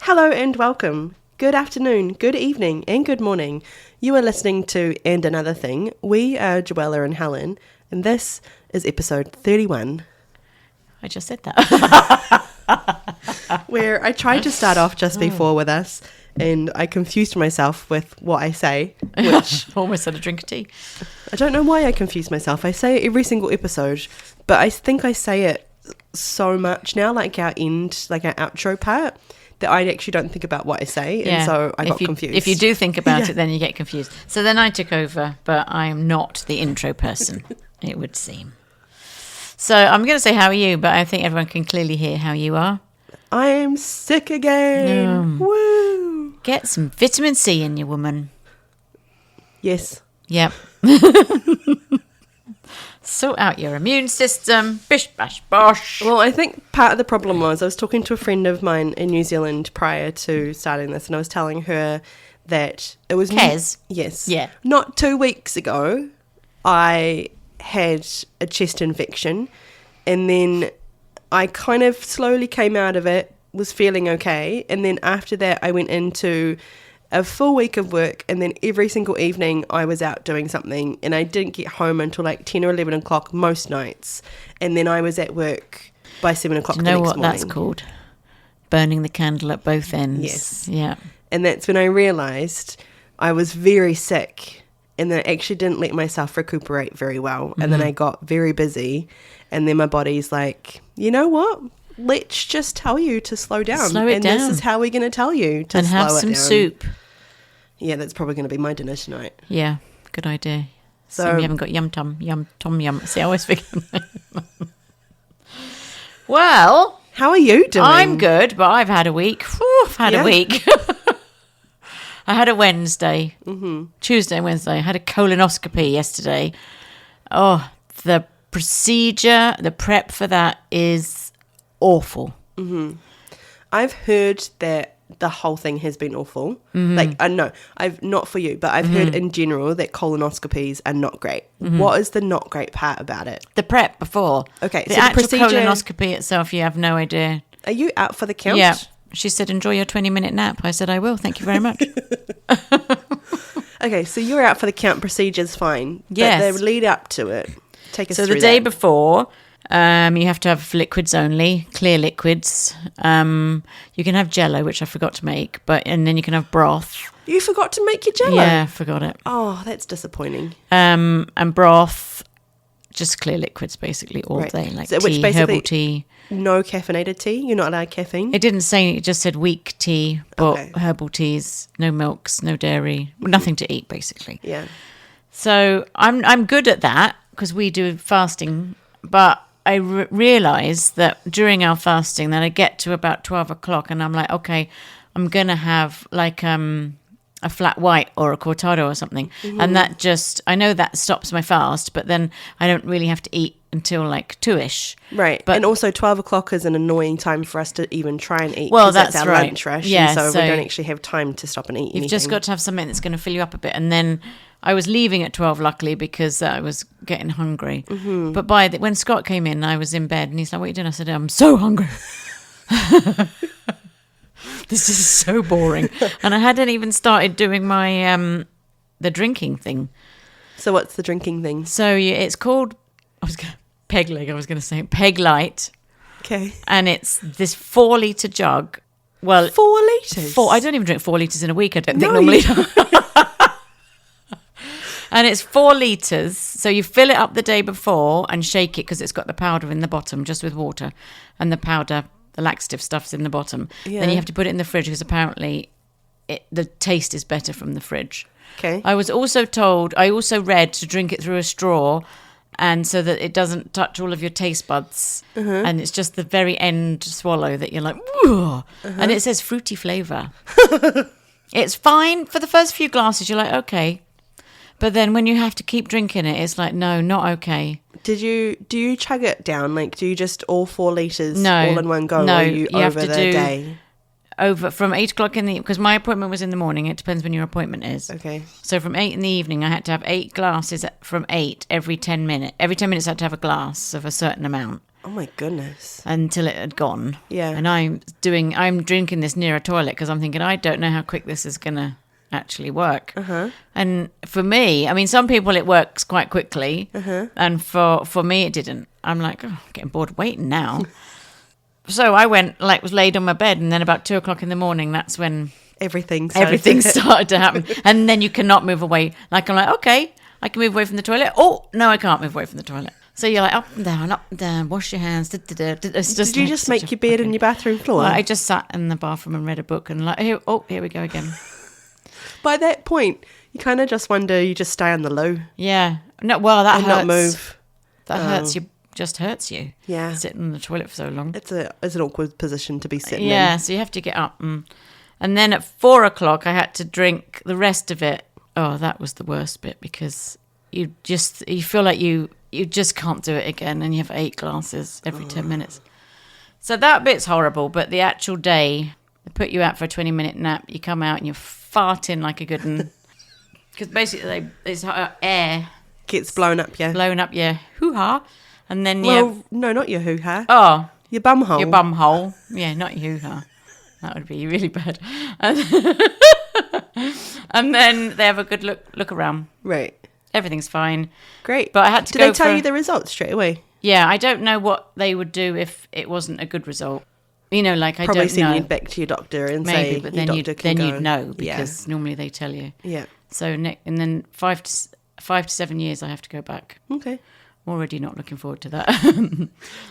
Hello and welcome. Good afternoon, good evening, and good morning. You are listening to And Another Thing. We are Joella and Helene, and this is episode 31. I just said that. Where I tried to start off just before with us, and I confused myself with what I say, which Almost had a drink of tea. I don't know why I confuse myself. I say it every single episode, but I think I say it so much now, like our outro part, that I actually don't think about what I say, and so I got confused. If you do think about it, then you get confused. So then I took over, but I am not the intro person, it would seem. So I'm going to say how are you, but I think everyone can clearly hear how you are. I'm sick again. Woo! Get some vitamin C in you, woman. Yes. Yep. Sort out your immune system. Bish, bash, bosh. Well, I think part of the problem was I was talking to a friend of mine in New Zealand prior to starting this, and I was telling her that it was... Kez? Yes. Yeah. Not 2 weeks ago, I had a chest infection, and then I kind of slowly came out of it, was feeling okay, and then after that I went into a full week of work, and then every single evening I was out doing something, and I didn't get home until like 10 or 11 o'clock most nights, and then I was at work by 7 o'clock the next morning. Do you know what that's called? Burning the candle at both ends. Yes. Yeah. And that's when I realised I was very sick, and then I actually didn't let myself recuperate very well, and then I got very busy, and then my body's like, you know what? Let's just tell you to slow down. Slow it down. This is how we're going to tell you to And slow have it some down. soup. Yeah, that's probably going to be my dinner tonight. Yeah, good idea. So So we haven't got tom yum. See, I always forget. Well, how are you doing? I'm good, but I've had a week. Whew, I've had a week. I had a Wednesday, Tuesday and Wednesday. I had a colonoscopy yesterday. Oh, the procedure, the prep for that is awful. I've heard that the whole thing has been awful. Like, no, I've not for you, but I've heard in general that colonoscopies are not great. What is the not great part about it? The prep before. Okay, the so the actual procedure- colonoscopy itself, you have no idea. Are you out for the count? Yeah. She said, enjoy your 20-minute nap. I said, I will. Thank you very much. Okay, so you're out for the count. Procedure's fine. Yes. But the lead up to it. Take us So through the day that. before, you have to have liquids only, clear liquids. You can have Jello, which I forgot to make, and then you can have broth. You forgot to make your jello? Yeah, forgot it. Oh, that's disappointing. And broth, just clear liquids basically all Right. day, like So which tea, basically- herbal tea. No caffeinated tea? You're not allowed caffeine? It didn't say, it just said weak tea, but Okay. herbal teas, no milks, no dairy, nothing to eat basically. Yeah. So I'm good at that because we do fasting, but I realise that during our fasting, then I get to about 12 o'clock and I'm like, okay, I'm going to have like a flat white or a cortado or something. And that just, I know that stops my fast, but then I don't really have to eat until like 2-ish. Right. But- and also 12 o'clock is an annoying time for us to even try and eat. Well, 'cause that's our right. lunch rush. Yeah, and so so we don't actually have time to stop and eat You've just got to have something that's going to fill you up a bit. And then I was leaving at 12, luckily, because I was getting hungry. But when Scott came in, I was in bed and he's like, what are you doing? I said, I'm so hungry. This is so boring. And I hadn't even started doing my the drinking thing. So what's the drinking thing? So it's called, Peg Light. Okay. And it's this 4-litre jug. Well, 4 litres? I don't even drink 4 litres in a week, I don't think No, normally. And it's 4 litres. So you fill it up the day before and shake it because it's got the powder in the bottom, just with water. And the powder, the laxative stuff's in the bottom. Yeah. Then you have to put it in the fridge because apparently the taste is better from the fridge. Okay. I also read to drink it through a straw, and so that it doesn't touch all of your taste buds. And it's just the very end swallow that you're like, whoa. And it says fruity flavour. It's fine for the first few glasses, you're like, okay. But then when you have to keep drinking it, it's like, no, not okay. Do you chug it down? Like, do you just all 4 litres No. all in one go? No, or are you you have over to the do- day? Over from 8 o'clock in the, because my appointment was in the morning. It depends when your appointment is. Okay. So from 8 in the evening, I had to have 8 glasses from 8 every 10 minutes. Every 10 minutes, I had to have a glass of a certain amount. Oh my goodness. until it had gone. Yeah. And I'm drinking this near a toilet because I'm thinking, I don't know how quick this is going to actually work. And for me, I mean, some people it works quite quickly, and for me it didn't. I'm like, oh, I'm getting bored waiting now. So I went, was laid on my bed, and then about 2:00 in the morning, that's when Everything started to happen. And then you cannot move away. Like, I'm like, okay, I can move away from the toilet. Oh, no, I can't move away from the toilet. So you're like up and down, wash your hands. Did you just make your bed in your bathroom floor? Well, I just sat in the bathroom and read a book and here we go again. By that point, you kind of just wonder, you just stay on the loo. Yeah. No, well, that and hurts. not move. That hurts you. Just hurts you. Yeah. Sitting in the toilet for so long. It's an awkward position to be sitting in. Yeah, so you have to get up. And then at 4:00, I had to drink the rest of it. Oh, that was the worst bit because you feel like you just can't do it again, and you have 8 glasses every 10 minutes. So that bit's horrible, but the actual day, they put you out for a 20-minute nap, you come out and you're farting like a good one. Because basically, it's air. Gets blown up, yeah. Blown up your hoo-ha. And then no, not your hoo-ha. Oh. Your bum hole. Your bum hole. Yeah, not your hoo-ha. That would be really bad. And then they have a good look around. Right. Everything's fine. Great. But I had to Did go they tell you the results straight away? Yeah, I don't know what they would do if it wasn't a good result. You know, like I Probably don't know. send you back to your doctor and maybe, say, but your then doctor you'd know because normally they tell you. Yeah. So and then 5 to 7 years I have to go back. Okay. I'm already not looking forward to that.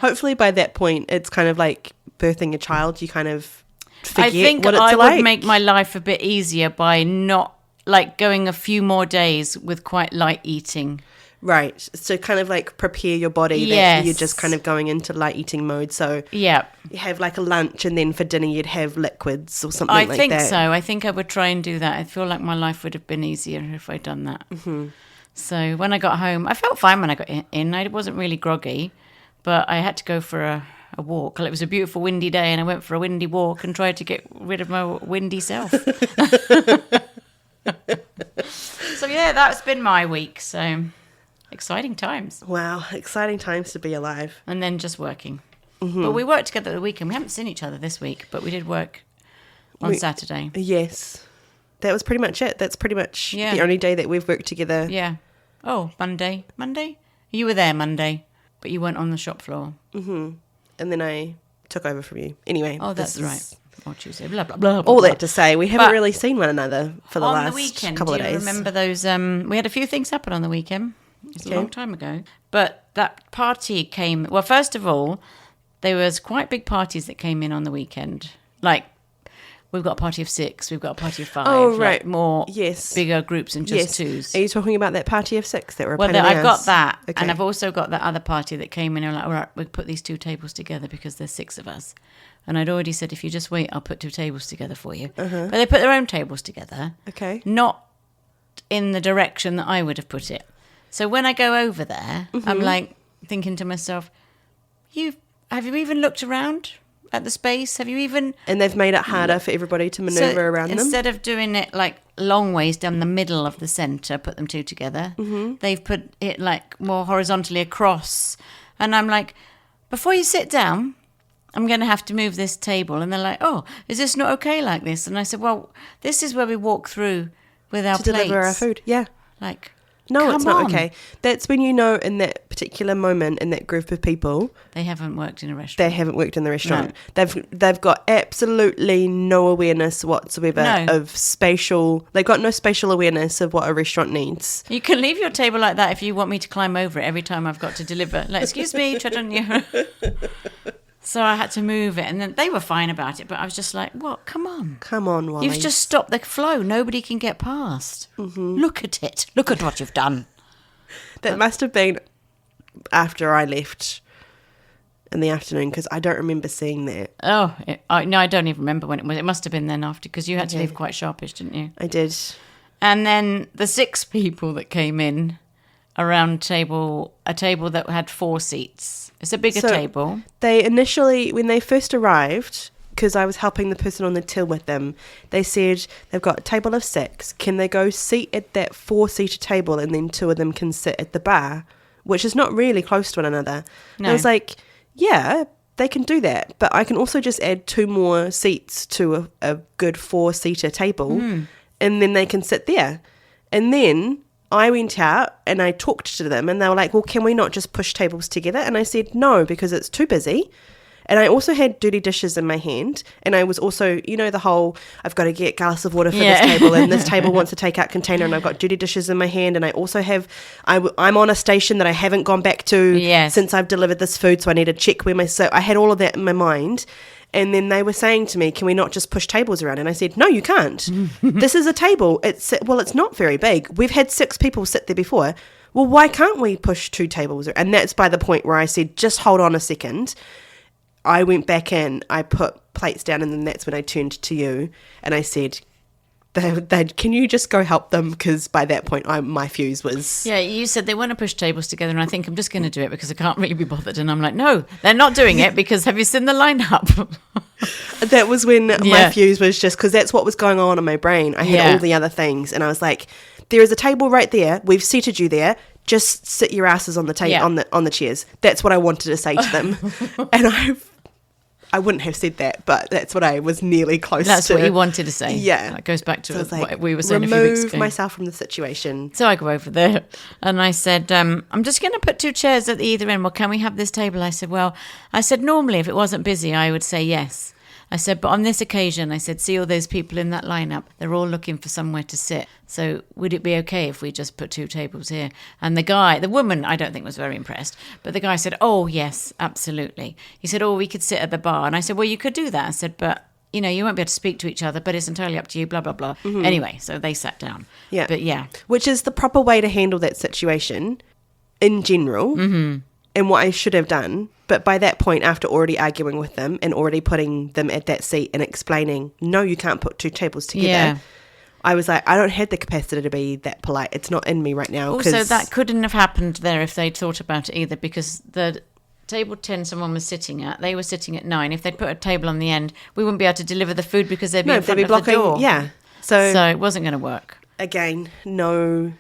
Hopefully by that point it's kind of like birthing a child. You kind of forget I think what it's I like. would make my life a bit easier by not like going a few more days with quite light eating. Right. So kind of like prepare your body that you're just kind of going into light eating mode. So yeah, you have like a lunch and then for dinner you'd have liquids or something like that. I think so. I think I would try and do that. I feel like my life would have been easier if I'd done that. Mm-hmm. So when I got home, I felt fine when I got in. I wasn't really groggy, but I had to go for a walk. It was a beautiful windy day and I went for a windy walk and tried to get rid of my windy self. So yeah, that's been my week. So exciting times. Wow, exciting times to be alive. And then just working. Mm-hmm. But we worked together at the weekend. We haven't seen each other this week, but we did work on Saturday. Yes. That was pretty much it. That's pretty much the only day that we've worked together. Yeah. Oh, Monday. You were there Monday, but you weren't on the shop floor. Mm-hmm. And then I took over from you. Anyway. Oh, that's right. Or Tuesday. Blah, blah, blah, blah. All that to say, we haven't really seen one another for the last couple of days. Do you remember those? We had a few things happen on the weekend. It's a long time ago. But that party came... Well, first of all, there was quite big parties that came in on the weekend. Like, we've got a party of 6, we've got a party of 5. Oh, right. Like more bigger groups than just 2s. Are you talking about that party of 6 that were Well, I've got that. Okay. And I've also got that other party that came in and like, all right, we'll put these 2 tables together because there's 6 of us. And I'd already said, if you just wait, I'll put 2 tables together for you. But they put their own tables together. Okay. Not in the direction that I would have put it. So when I go over there, I'm like thinking to myself, have you even looked around at the space? Have you even... And they've made it harder for everybody to manoeuvre around them? Instead of doing it like long ways down the middle of the centre, put them 2 together, they've put it like more horizontally across. And I'm like, before you sit down, I'm going to have to move this table. And they're like, oh, is this not okay like this? And I said, well, this is where we walk through with our plates. To deliver our food, yeah. Like... No, it's not okay. That's when you know in that particular moment, in that group of people... They haven't worked in a restaurant. They haven't worked in the restaurant. No. They've got absolutely no awareness whatsoever of spatial... They've got no spatial awareness of what a restaurant needs. You can leave your table like that if you want me to climb over it every time I've got to deliver. Like, excuse me, tread on you. So I had to move it. And then they were fine about it. But I was just like, what? Come on. Come on, Wally. You've just stopped the flow. Nobody can get past. Mm-hmm. Look at it. Look at what you've done. That must have been after I left in the afternoon because I don't remember seeing that. Oh, no, I don't even remember when it was. It must have been then after because you had to leave quite sharpish, didn't you? I did. And then the 6 people that came in around a table that had 4 seats. It's a bigger table. They initially, when they first arrived, because I was helping the person on the till with them, they said they've got a table of 6. Can they go seat at that 4-seater table and then 2 of them can sit at the bar, which is not really close to one another. No. I was like, yeah, they can do that. But I can also just add 2 more seats to a good 4-seater table and then they can sit there. And then I went out and I talked to them and they were like, well, can we not just push tables together? And I said, no, because it's too busy. And I also had dirty dishes in my hand. And I was also, the whole, I've got to get a glass of water for this table. And this table wants a takeout container. And I've got dirty dishes in my hand. And I also have, I'm on a station that I haven't gone back to since I've delivered this food. So I need to check where so I had all of that in my mind. And then they were saying to me, can we not just push tables around? And I said, no, you can't. This is a table. It's not very big. We've had 6 people sit there before. Well, why can't we push 2 tables? And that's by the point where I said, just hold on a second. I went back in, I put plates down, and then that's when I turned to you and I said, can you just go help them? Because by that point, my fuse was... Yeah, you said they want to push tables together, and I think I'm just going to do it because I can't really be bothered. And I'm like, no, they're not doing it because have you seen the lineup? That was when my fuse was just... Because that's what was going on in my brain. I had all the other things, and I was like, there is a table right there. We've seated you there. Just sit your asses on the table on the chairs. That's what I wanted to say to them. And I wouldn't have said that, but that's what I was nearly close to. That's what you wanted to say. Yeah. That goes back to so what we were saying a few weeks ago. Remove myself from the situation. So I go over there and I said, I'm just going to put 2 chairs at the either end. Well, can we have this table? I said, normally if it wasn't busy, I would say yes. I said, but on this occasion, I said, see all those people in that lineup? They're all looking for somewhere to sit. So would it be okay if we just put 2 tables here? And the woman, I don't think was very impressed. But the guy said, oh, yes, absolutely. He said, oh, we could sit at the bar. And I said, well, you could do that. I said, but, you won't be able to speak to each other, but it's entirely up to you, blah, blah, blah. Mm-hmm. Anyway, so they sat down. Yeah. But yeah. Which is the proper way to handle that situation in general. Mm-hmm. And what I should have done. But by that point, after already arguing with them and already putting them at that seat and explaining, no, you can't put 2 tables together, I was like, I don't have the capacity to be that polite. It's not in me right now. Also, that couldn't have happened there if they'd thought about it either, because the table 10 someone was sitting at, they were sitting at 9. If they'd put a table on the end, we wouldn't be able to deliver the food because they'd be in front of blocking, the door. Yeah. So it wasn't going to work. Again, no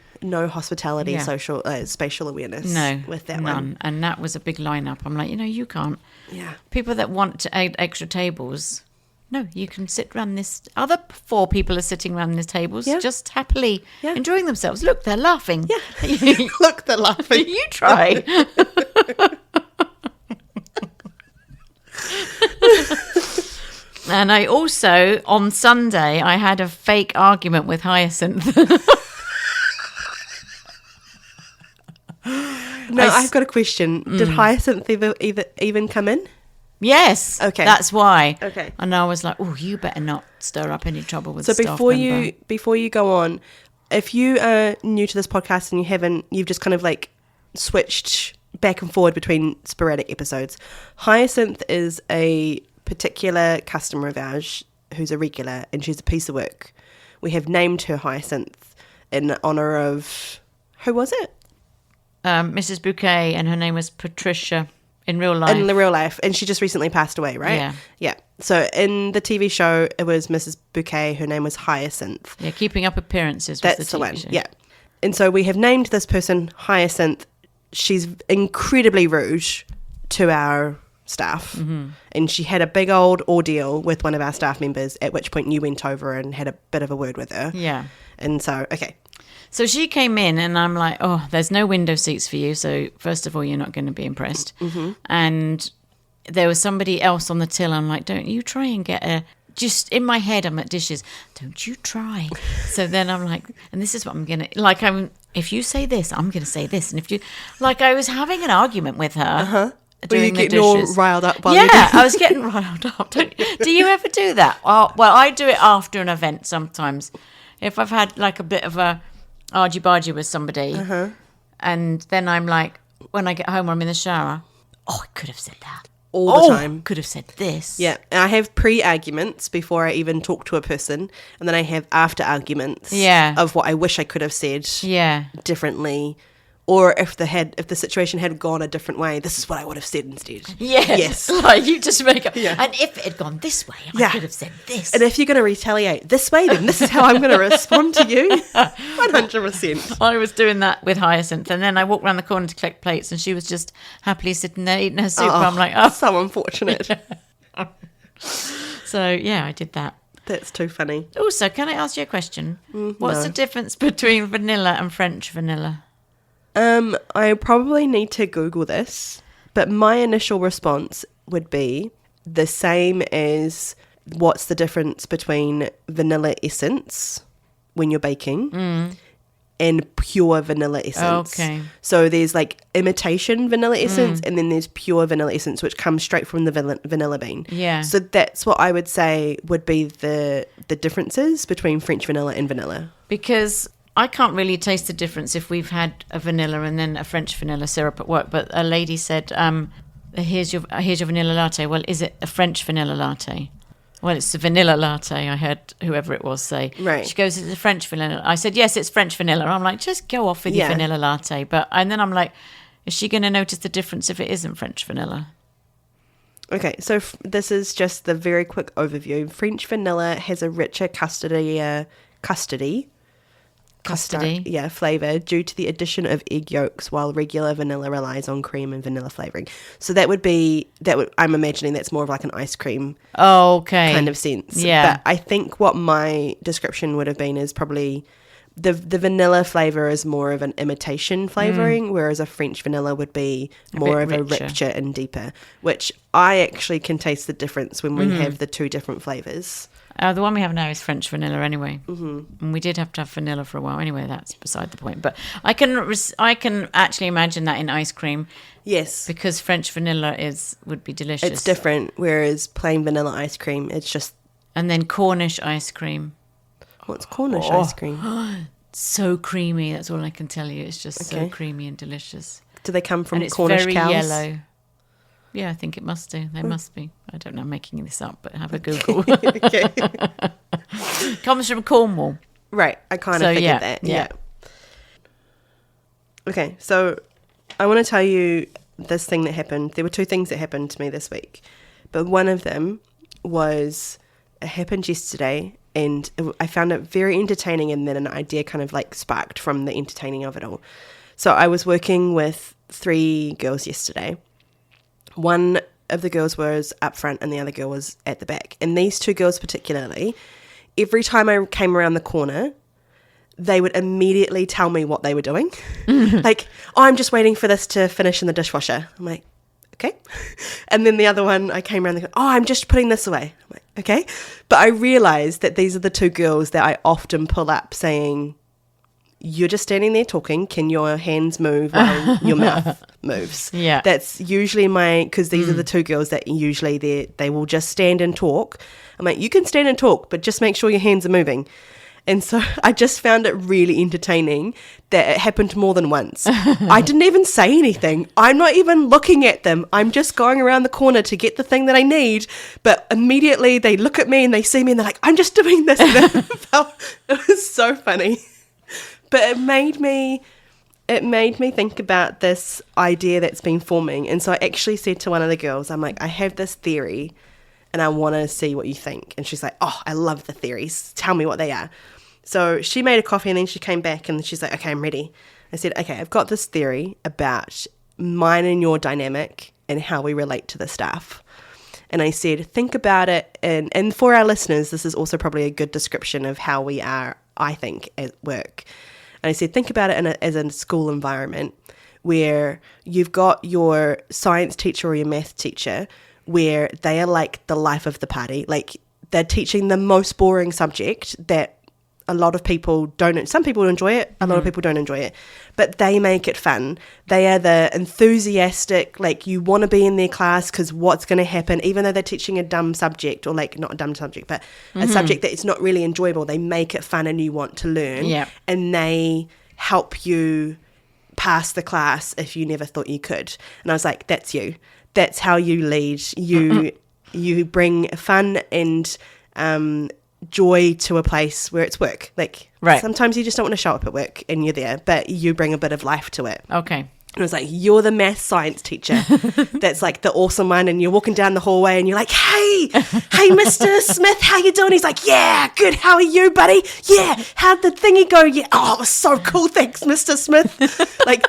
hospitality, spatial awareness. No, with that none. one. And that was a big lineup. I'm like, you can't. Yeah. People that want to add extra tables, no, you can sit around this. Other 4 people are sitting around these tables, just happily enjoying themselves. Look, they're laughing. Yeah. Look, they're laughing. You try. And I also, on Sunday, I had a fake argument with Hyacinth. No, I've got a question. Did Hyacinth even come in? Yes. Okay. That's why. Okay. And I was like, oh, you better not stir up any trouble with so the staff member. before you go on, if you are new to this podcast and you've just kind of like switched back and forward between sporadic episodes, Hyacinth is a particular customer of ours who's a regular, and she's a piece of work. We have named her Hyacinth in honour of, who was it? Mrs. Bouquet, and her name was Patricia in real life. In the real life. And she just recently passed away, right? Yeah. Yeah. So in the TV show, it was Mrs. Bouquet. Her name was Hyacinth. Yeah, Keeping Up Appearances was That's the the TV one, show. yeah. And so we have named this person Hyacinth. She's incredibly rude to our staff. Mm-hmm. And she had a big old ordeal with one of our staff members, at which point you went over and had a bit of a word with her. Yeah. And so, okay. So she came in and I'm like, oh, there's no window seats for you. So first of all, you're not going to be impressed. Mm-hmm. And there was somebody else on the till. I'm like, don't you try and get a... Just in my head, I'm at dishes. Don't you try. So then I'm like, and this is what I'm going to... if you say this, I'm going to say this. And if you... I was having an argument with her. Uh-huh. Doing the dishes. All riled up while I was getting riled up. Do you ever do that? Well, I do it after an event sometimes. If I've had a bit of a argy-bargy with somebody, and then I'm like, when I get home or I'm in the shower, I could have said that. All the time. Could have said this. Yeah. And I have pre-arguments before I even talk to a person, and then I have after-arguments of what I wish I could have said differently, Or if the situation had gone a different way, this is what I would have said instead. Yes. Like you just make up. Yeah. And if it had gone this way, I could have said this. And if you're going to retaliate this way, then this is how I'm going to respond to you. 100%. I was doing that with Hyacinth, and then I walked around the corner to collect plates, and she was just happily sitting there eating her soup. I'm like, oh, so unfortunate. So yeah, I did that. That's too funny. Also, can I ask you a question? What's the difference between vanilla and French vanilla? I probably need to Google this, but my initial response would be the same as what's the difference between vanilla essence when you're baking and pure vanilla essence. Okay. So there's like imitation vanilla essence and then there's pure vanilla essence, which comes straight from the vanilla bean. Yeah. So that's what I would say would be the differences between French vanilla and vanilla. Because I can't really taste the difference if we've had a vanilla and then a French vanilla syrup at work. But a lady said, here's your vanilla latte. Well, is it a French vanilla latte? Well, it's a vanilla latte, I heard whoever it was say. Right. She goes, it's a French vanilla. I said, yes, it's French vanilla. I'm like, just go off with your vanilla latte. And then I'm like, is she going to notice the difference if it isn't French vanilla? Okay, so this is just the very quick overview. French vanilla has a richer custody, flavour due to the addition of egg yolks, while regular vanilla relies on cream and vanilla flavouring. So I'm imagining that's more of like an ice cream kind of sense. Yeah. But I think what my description would have been is probably the vanilla flavour is more of an imitation flavouring, whereas a French vanilla would be more of a richer and deeper, which I actually can taste the difference when we have the two different flavours. The one we have now is French vanilla anyway. And we did have to have vanilla for a while. Anyway, that's beside the point. But I can actually imagine that in ice cream. Yes. Because French vanilla would be delicious. It's different, whereas plain vanilla ice cream, it's just... And then Cornish ice cream. What's Cornish ice cream? So creamy, that's all I can tell you. It's just so creamy and delicious. Do they come from and it's Cornish very cows? Yellow. Yeah, I think it must do. They must be. I don't know, I'm making this up, but have a Google. Okay. Comes from Cornwall. Right, I kind of figured that. Yeah. Okay, so I want to tell you this thing that happened. There were two things that happened to me this week, but one of them was, it happened yesterday, and I found it very entertaining, and then an idea kind of like sparked from the entertaining of it all. So I was working with 3 girls yesterday. One of the girls was up front and the other girl was at the back. And these 2 girls particularly, every time I came around the corner, they would immediately tell me what they were doing. Like, I'm just waiting for this to finish in the dishwasher. I'm like, okay. And then the other one, I came around, I'm just putting this away. I'm like, okay. But I realised that these are the 2 girls that I often pull up saying, you're just standing there talking. Can your hands move while your mouth moves? Yeah. That's usually because these are the 2 girls that usually they will just stand and talk. I'm like, you can stand and talk, but just make sure your hands are moving. And so I just found it really entertaining that it happened more than once. I didn't even say anything. I'm not even looking at them. I'm just going around the corner to get the thing that I need. But immediately they look at me and they see me and they're like, I'm just doing this. It was so funny. But it made me think about this idea that's been forming. And so I actually said to one of the girls, I'm like, I have this theory and I want to see what you think. And she's like, oh, I love the theories. Tell me what they are. So she made a coffee and then she came back and she's like, okay, I'm ready. I said, okay, I've got this theory about mine and your dynamic and how we relate to the staff. And I said, think about it. And for our listeners, this is also probably a good description of how we are, I think, at work. And I said, think about it as a school environment where you've got your science teacher or your math teacher where they are like the life of the party. Like they're teaching the most boring subject that a lot of people don't. Some people enjoy it. A lot of people don't enjoy it. But they make it fun. They are the enthusiastic, like you want to be in their class because what's going to happen, even though they're teaching a dumb subject or like not a dumb subject, but a subject that is not really enjoyable. They make it fun and you want to learn. Yeah. And they help you pass the class if you never thought you could. And I was like, that's you. That's how you lead. You bring fun and joy to a place where it's work. Like, Right. sometimes you just don't want to show up at work and you're there, but you bring a bit of life to it. Okay. And it was like, you're the math science teacher that's like the awesome one, and you're walking down the hallway and you're like, hey, Mr. Smith, how you doing? He's like, yeah, good, how are you, buddy? Yeah, how'd the thingy go? Yeah, oh, it was so cool, thanks, Mr. Smith. Like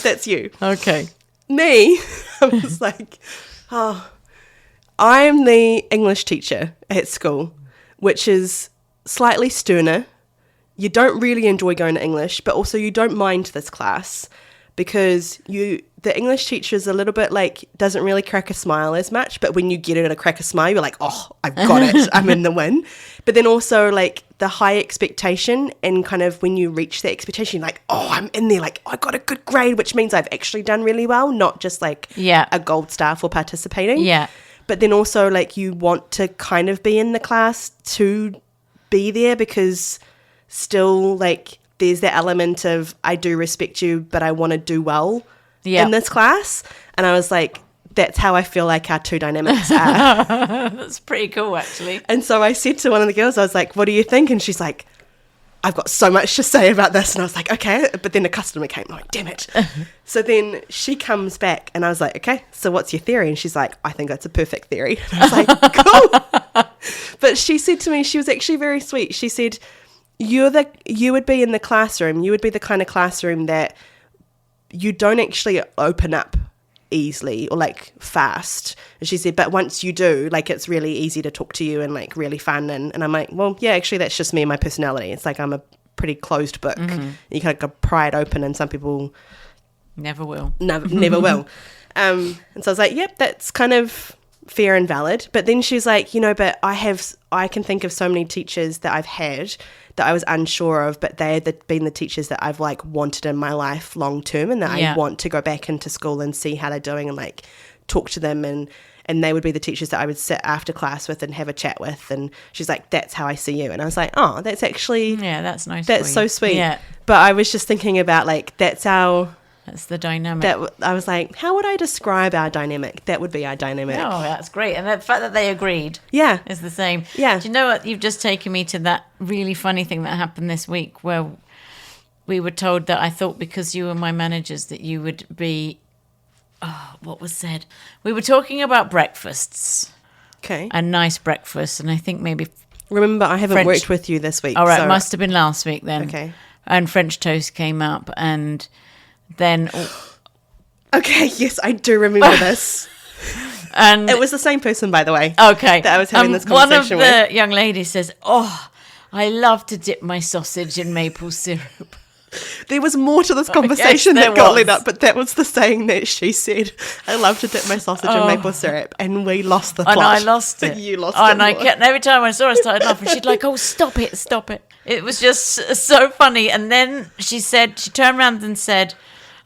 that's you. Okay. Me, I was like, oh, I'm the English teacher at school, which is slightly sterner. You don't really enjoy going to English, but also you don't mind this class because the English teacher is a little bit like, doesn't really crack a smile as much, but when you get it at a crack a smile, you're like, oh, I've got it, I'm in the win. But then also like the high expectation, and kind of when you reach that expectation, you're like, oh, I'm in there, like I got a good grade, which means I've actually done really well, not just like a gold star for participating. Yeah. But then also like you want to kind of be in the class to be there, because still like there's that element of I do respect you, but I want to do well in this class. And I was like, that's how I feel like our two dynamics are. That's pretty cool, actually. And so I said to one of the girls, I was like, what do you think? And she's like, I've got so much to say about this. And I was like, okay. But then a customer came, I'm like, damn it. So then she comes back and I was like, okay, so what's your theory? And she's like, I think that's a perfect theory. And I was like, cool. But she said to me, she was actually very sweet. She said, you would be in the classroom. You would be the kind of classroom that you don't actually open up easily or like fast. And she said, but once you do, like it's really easy to talk to you and like really fun. And I'm like, well, yeah, actually that's just me and my personality. It's like I'm a pretty closed book. Mm-hmm. You kind of pry it open, and some people never will. Never will. And so I was like, yep, that's kind of fair and valid. But then she's like, but I can think of so many teachers that I've had that I was unsure of, but they had been the teachers that I've like wanted in my life long term, and that I want to go back into school and see how they're doing and like talk to them, and they would be the teachers that I would sit after class with and have a chat with. And she's like, that's how I see you. And I was like, oh, that's actually that's nice. That's so sweet. Yeah. But I was just thinking about like that's the dynamic. I was like, how would I describe our dynamic? That would be our dynamic. Oh, that's great. And the fact that they agreed is the same. Yeah. Do you know what? You've just taken me to that really funny thing that happened this week, where we were told that I thought because you were my managers that you would be... Oh, what was said? We were talking about breakfasts. Okay. A nice breakfast. And I think maybe... Remember, I haven't worked with you this week. All right, so... must have been last week then. Okay. And French toast came up, and... Then, okay, yes, I do remember this. And it was the same person, by the way. Okay, that I was having this conversation with. One of the young ladies says, "Oh, I love to dip my sausage in maple syrup." There was more to this conversation that got lit up, but that was the saying that she said. I love to dip my sausage in maple syrup, and we lost the plot. And I lost it. You lost it. And I kept, every time I saw her, I started laughing. She'd like, "Oh, stop it, stop it!" It was just so funny. And then she turned around and said,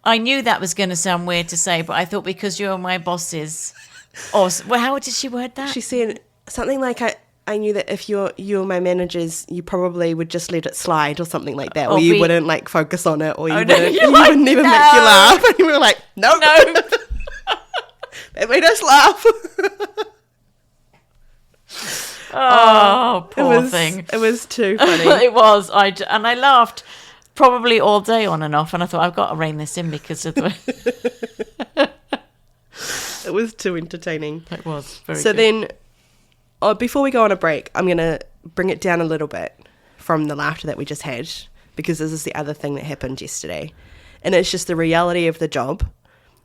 I knew that was going to sound weird to say, but I thought because you're my bosses, how did she word that? She said something like, I knew that if you're my managers, you probably would just let it slide or something like that, or you wouldn't like focus on it, or you wouldn't make you laugh. And we were like, no. That made us laugh. Oh, poor thing. It was too funny. It was. And I laughed probably all day on and off, and I thought I've got to rein this in because of the... It was too entertaining. It was very so good. Then before we go on a break, I'm going to bring it down a little bit from the laughter that we just had, because this is the other thing that happened yesterday, and it's just the reality of the job,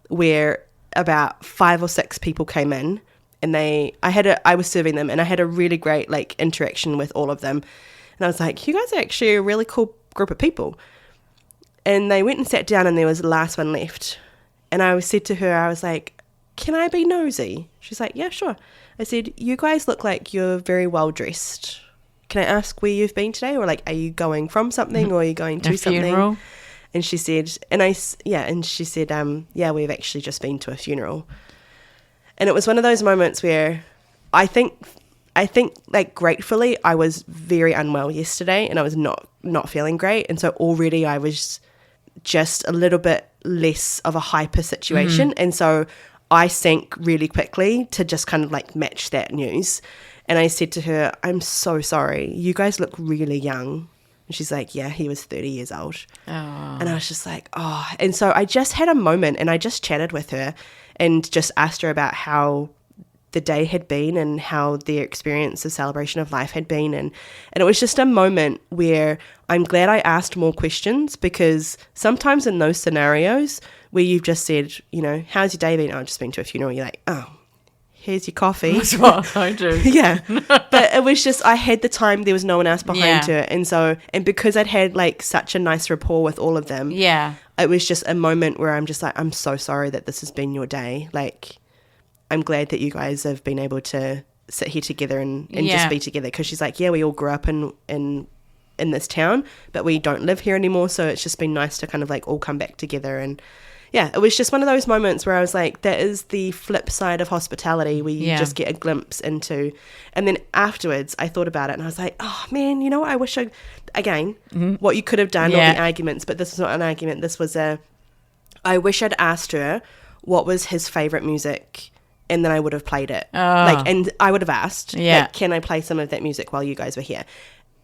where about 5 or 6 people came in, and I was serving them, and I had a really great like interaction with all of them, and I was like, you guys are actually a really cool group of people. And they went and sat down, and there was the last one left, and I said to her, I was like, can I be nosy? She's like, yeah, sure. I said, you guys look like you're very well dressed. Can I ask where you've been today? Or like, are you going from something, or are you going to something? Funeral? And she said, yeah, we've actually just been to a funeral. And it was one of those moments where I think like gratefully I was very unwell yesterday, and I was not feeling great. And so already I was just a little bit less of a hyper situation. And so I sank really quickly to just kind of like match that news. And I said to her, I'm so sorry. You guys look really young. And she's like, yeah, he was 30 years old. Oh. And I was just like, oh. And so I just had a moment and I just chatted with her and just asked her about how the day had been and how their experience of celebration of life had been. And it was just a moment where I'm glad I asked more questions, because sometimes in those scenarios where you've just said, you know, how's your day been? Oh, I've just been to a funeral. You're like, oh, here's your coffee. That's what I do. Yeah. But it was just, I had the time, there was no one else behind her. And so, and because I'd had like such a nice rapport with all of them, it was just a moment where I'm just like, I'm so sorry that this has been your day. Like, I'm glad that you guys have been able to sit here together and just be together. Because she's like, yeah, we all grew up in this town, but we don't live here anymore. So it's just been nice to kind of like all come back together. And yeah, it was just one of those moments where I was like, that is the flip side of hospitality, where you just get a glimpse into. And then afterwards I thought about it and I was like, oh man, you know what, I wish what you could have done, all the arguments, but this was not an argument. This was I wish I'd asked her what was his favorite music, and then I would have played it. Like, and I would have asked, like, can I play some of that music while you guys were here?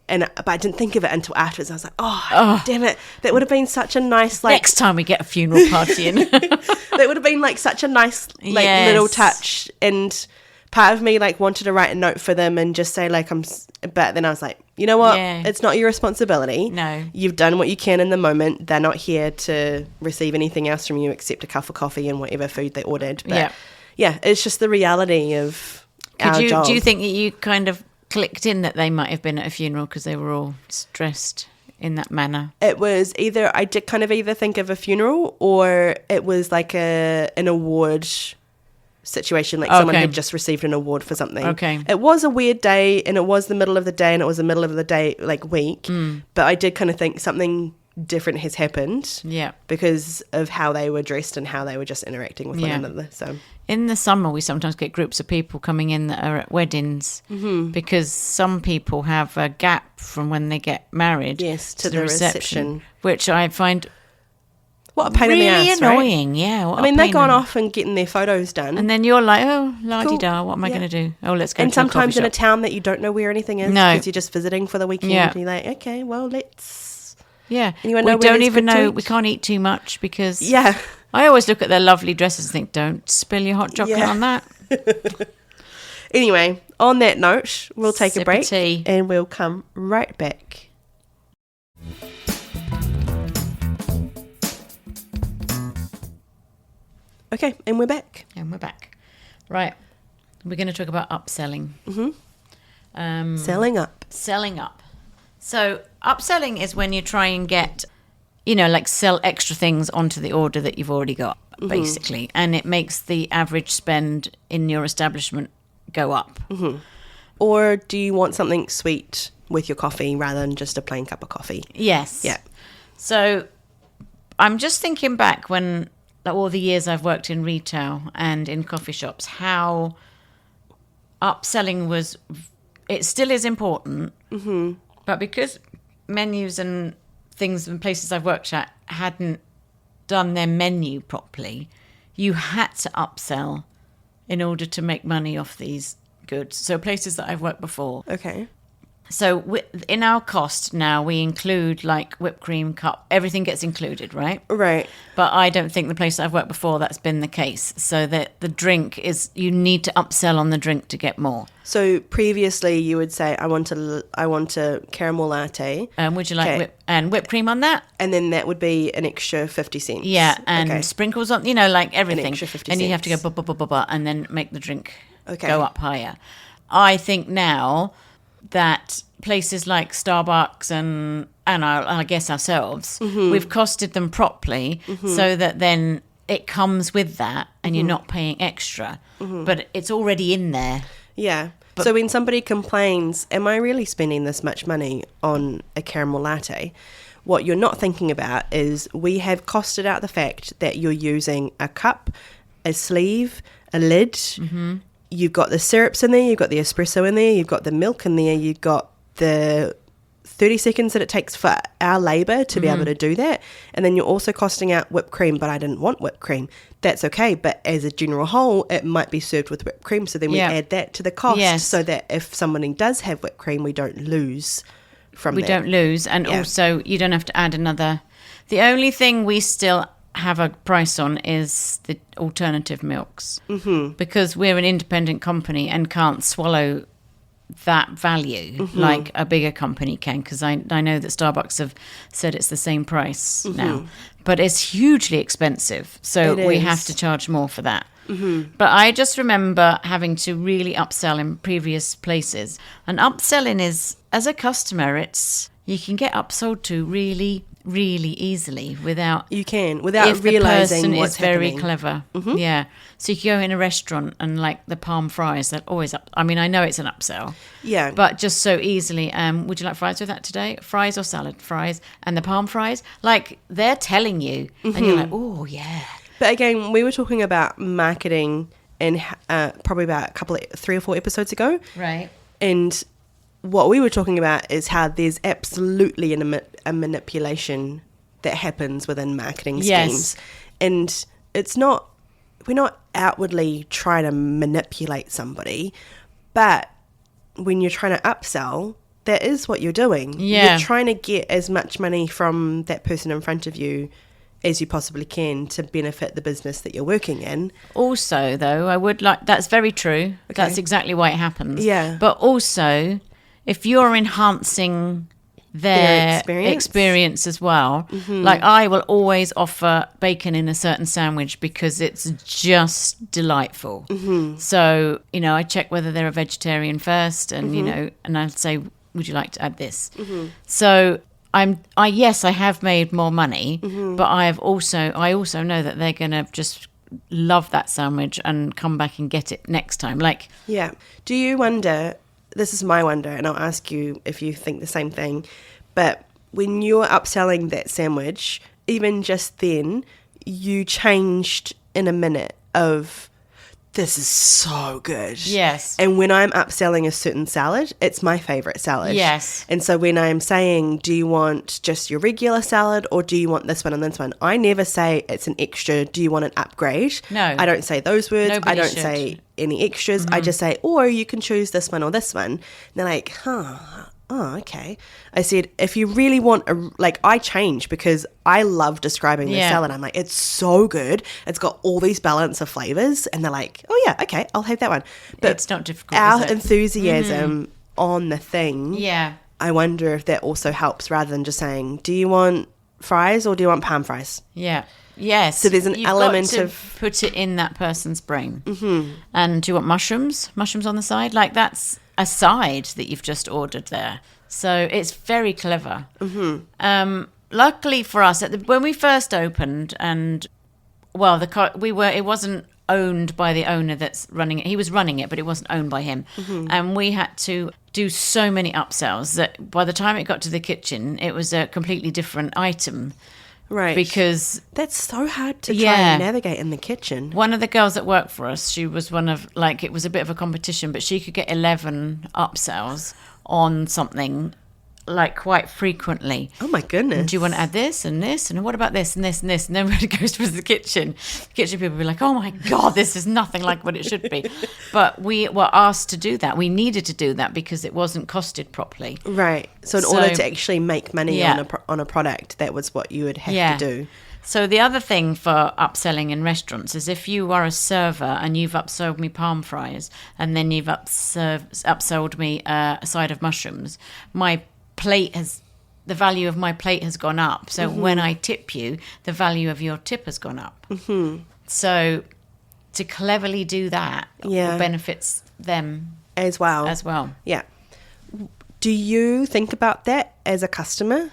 But I didn't think of it until afterwards. I was like, oh, damn it. That would have been such a nice, like... Next time we get a funeral party in. That would have been, like, such a nice, like, little touch. And part of me, like, wanted to write a note for them and just say, like, But then I was like, you know what? It's not your responsibility. No. You've done what you can in the moment. They're not here to receive anything else from you except a cup of coffee and whatever food they ordered. But, yeah, it's just the reality of our job. Do you think that you kind of clicked in that they might have been at a funeral because they were all dressed in that manner? It was either, I did kind of either think of a funeral, or it was like an award situation, like someone had just received an award for something. It was a weird day, and it was the middle of the day, and it was the middle of the day, like week, but I did kind of think something different has happened because of how they were dressed and how they were just interacting with one another. So in the summer we sometimes get groups of people coming in that are at weddings, because some people have a gap from when they get married to the reception, which I find what a pain in the ass, really annoying. I mean, they're gone off and getting their photos done, and then you're like, oh, la-di-da, what am I going to do? Oh, let's go. And to a sometimes coffee in a shop. town that you don't know where anything is, because you're just visiting for the weekend, and you're like, okay, well, let's anyone know we don't even know, we can't eat too much because I always look at their lovely dresses and think, don't spill your hot chocolate on that. Anyway, on that note, we'll take a break tea. And we'll come right back. Okay, and we're back. Right. We're going to talk about upselling. Selling up. Selling up. So upselling is when you try and get, you know, like sell extra things onto the order that you've already got, basically. And it makes the average spend in your establishment go up. Or do you want something sweet with your coffee rather than just a plain cup of coffee? Yes. Yeah. So I'm just thinking back when, like, all the years I've worked in retail and in coffee shops, how upselling was, it still is important. But because menus and things and places I've worked at hadn't done their menu properly, you had to upsell in order to make money off these goods. So places that I've worked before. Okay. So in our cost now, we include like whipped cream, cup, everything gets included, right? Right. But I don't think the place I've worked before, that's been the case. So that the drink is, you need to upsell on the drink to get more. So previously you would say, I want a caramel latte. Would you like whipped cream on that? And then that would be an extra 50 cents. Yeah, and sprinkles on, you know, like everything. An extra 50 and cents. you have to go blah, blah, blah, blah, and then make the drink go up higher. I think now that places like Starbucks and I guess ourselves, we've costed them properly so that then it comes with that and you're not paying extra, but it's already in there. Yeah. So when somebody complains, am I really spending this much money on a caramel latte? What you're not thinking about is we have costed out the fact that you're using a cup, a sleeve, a lid. You've got the syrups in there, you've got the espresso in there, you've got the milk in there, you've got the 30 seconds that it takes for our labour to be able to do that. And then you're also costing out whipped cream, but I didn't want whipped cream. That's okay. But as a general whole, it might be served with whipped cream. So then we add that to the cost so that if somebody does have whipped cream, we don't lose from that. We don't lose. And also, you don't have to add another. The only thing we still have a price on is the alternative milks. Because we're an independent company and can't swallow that value like a bigger company can, because I know that Starbucks have said it's the same price now, but it's hugely expensive, so we have to charge more for that. But I just remember having to really upsell in previous places, and upselling is, as a customer, it's you can get upsold to really easily without realizing the person what's is very happening. clever. Yeah, so you can go in a restaurant and like the palm fries, they're always up. I mean, I know it's an upsell, but just so easily. Would you like fries with that today? Fries or salad? Fries. And the palm fries, like they're telling you, and you're like, oh yeah. But again, we were talking about marketing in probably about 3 or 4 episodes ago, Right. and what we were talking about is how there's absolutely a manipulation that happens within marketing schemes. And we're not outwardly trying to manipulate somebody, but when you're trying to upsell, that is what you're doing. You're trying to get as much money from that person in front of you as you possibly can to benefit the business that you're working in. Also, though, I would like, that's very true. Okay. That's exactly why it happens. Yeah. But also, if you're enhancing their experience as well, like I will always offer bacon in a certain sandwich because it's just delightful. So, I check whether they're a vegetarian first, and, and I'll say, would you like to add this? So yes, I have made more money, but I also know that they're going to just love that sandwich and come back and get it next time. Do you wonder, this is my wonder, and I'll ask you if you think the same thing, but when you're upselling that sandwich, even just then, you changed in a minute of, this is so good. Yes. And when I'm upselling a certain salad, it's my favourite salad. Yes. And so when I'm saying, do you want just your regular salad or do you want this one and this one? I never say it's an extra, do you want an upgrade? No. I don't say those words. Nobody I don't should. say any extras. I just say, or you can choose this one or this one. And they're like, oh, okay. I said, if you really want I change because I love describing the salad. I'm like, it's so good. It's got all these balance of flavors. And they're like, oh yeah, okay, I'll have that one. But it's not difficult, our is it? enthusiasm on the thing. Yeah. I wonder if that also helps rather than just saying, do you want fries or do you want palm fries? Yeah. Yes. So there's an element of put it in that person's brain. And do you want mushrooms? Mushrooms on the side? Like that's a side that you've just ordered there. So it's very clever. Luckily for us, when we first opened, and it wasn't owned by the owner that's running it. He was running it, but it wasn't owned by him. And we had to do so many upsells that by the time it got to the kitchen, it was a completely different item. Right. Because that's so hard to try and navigate in the kitchen. One of the girls that worked for us, she was one of, it was a bit of a competition, but she could get 11 upsells on something quite frequently. Oh my goodness. And do you want to add this and this? And what about this and this and this? And then when it goes to the kitchen people will be like, oh my God, this is nothing like what it should be. But we were asked to do that. We needed to do that because it wasn't costed properly. Right. So in order to actually make money on a product, that was what you would have to do. So the other thing for upselling in restaurants is if you are a server and you've upsold me palm fries and then you've upsold me a side of mushrooms, the value of my plate has gone up. So when I tip you, the value of your tip has gone up. So to cleverly do that benefits them as well. Yeah. Do you think about that as a customer?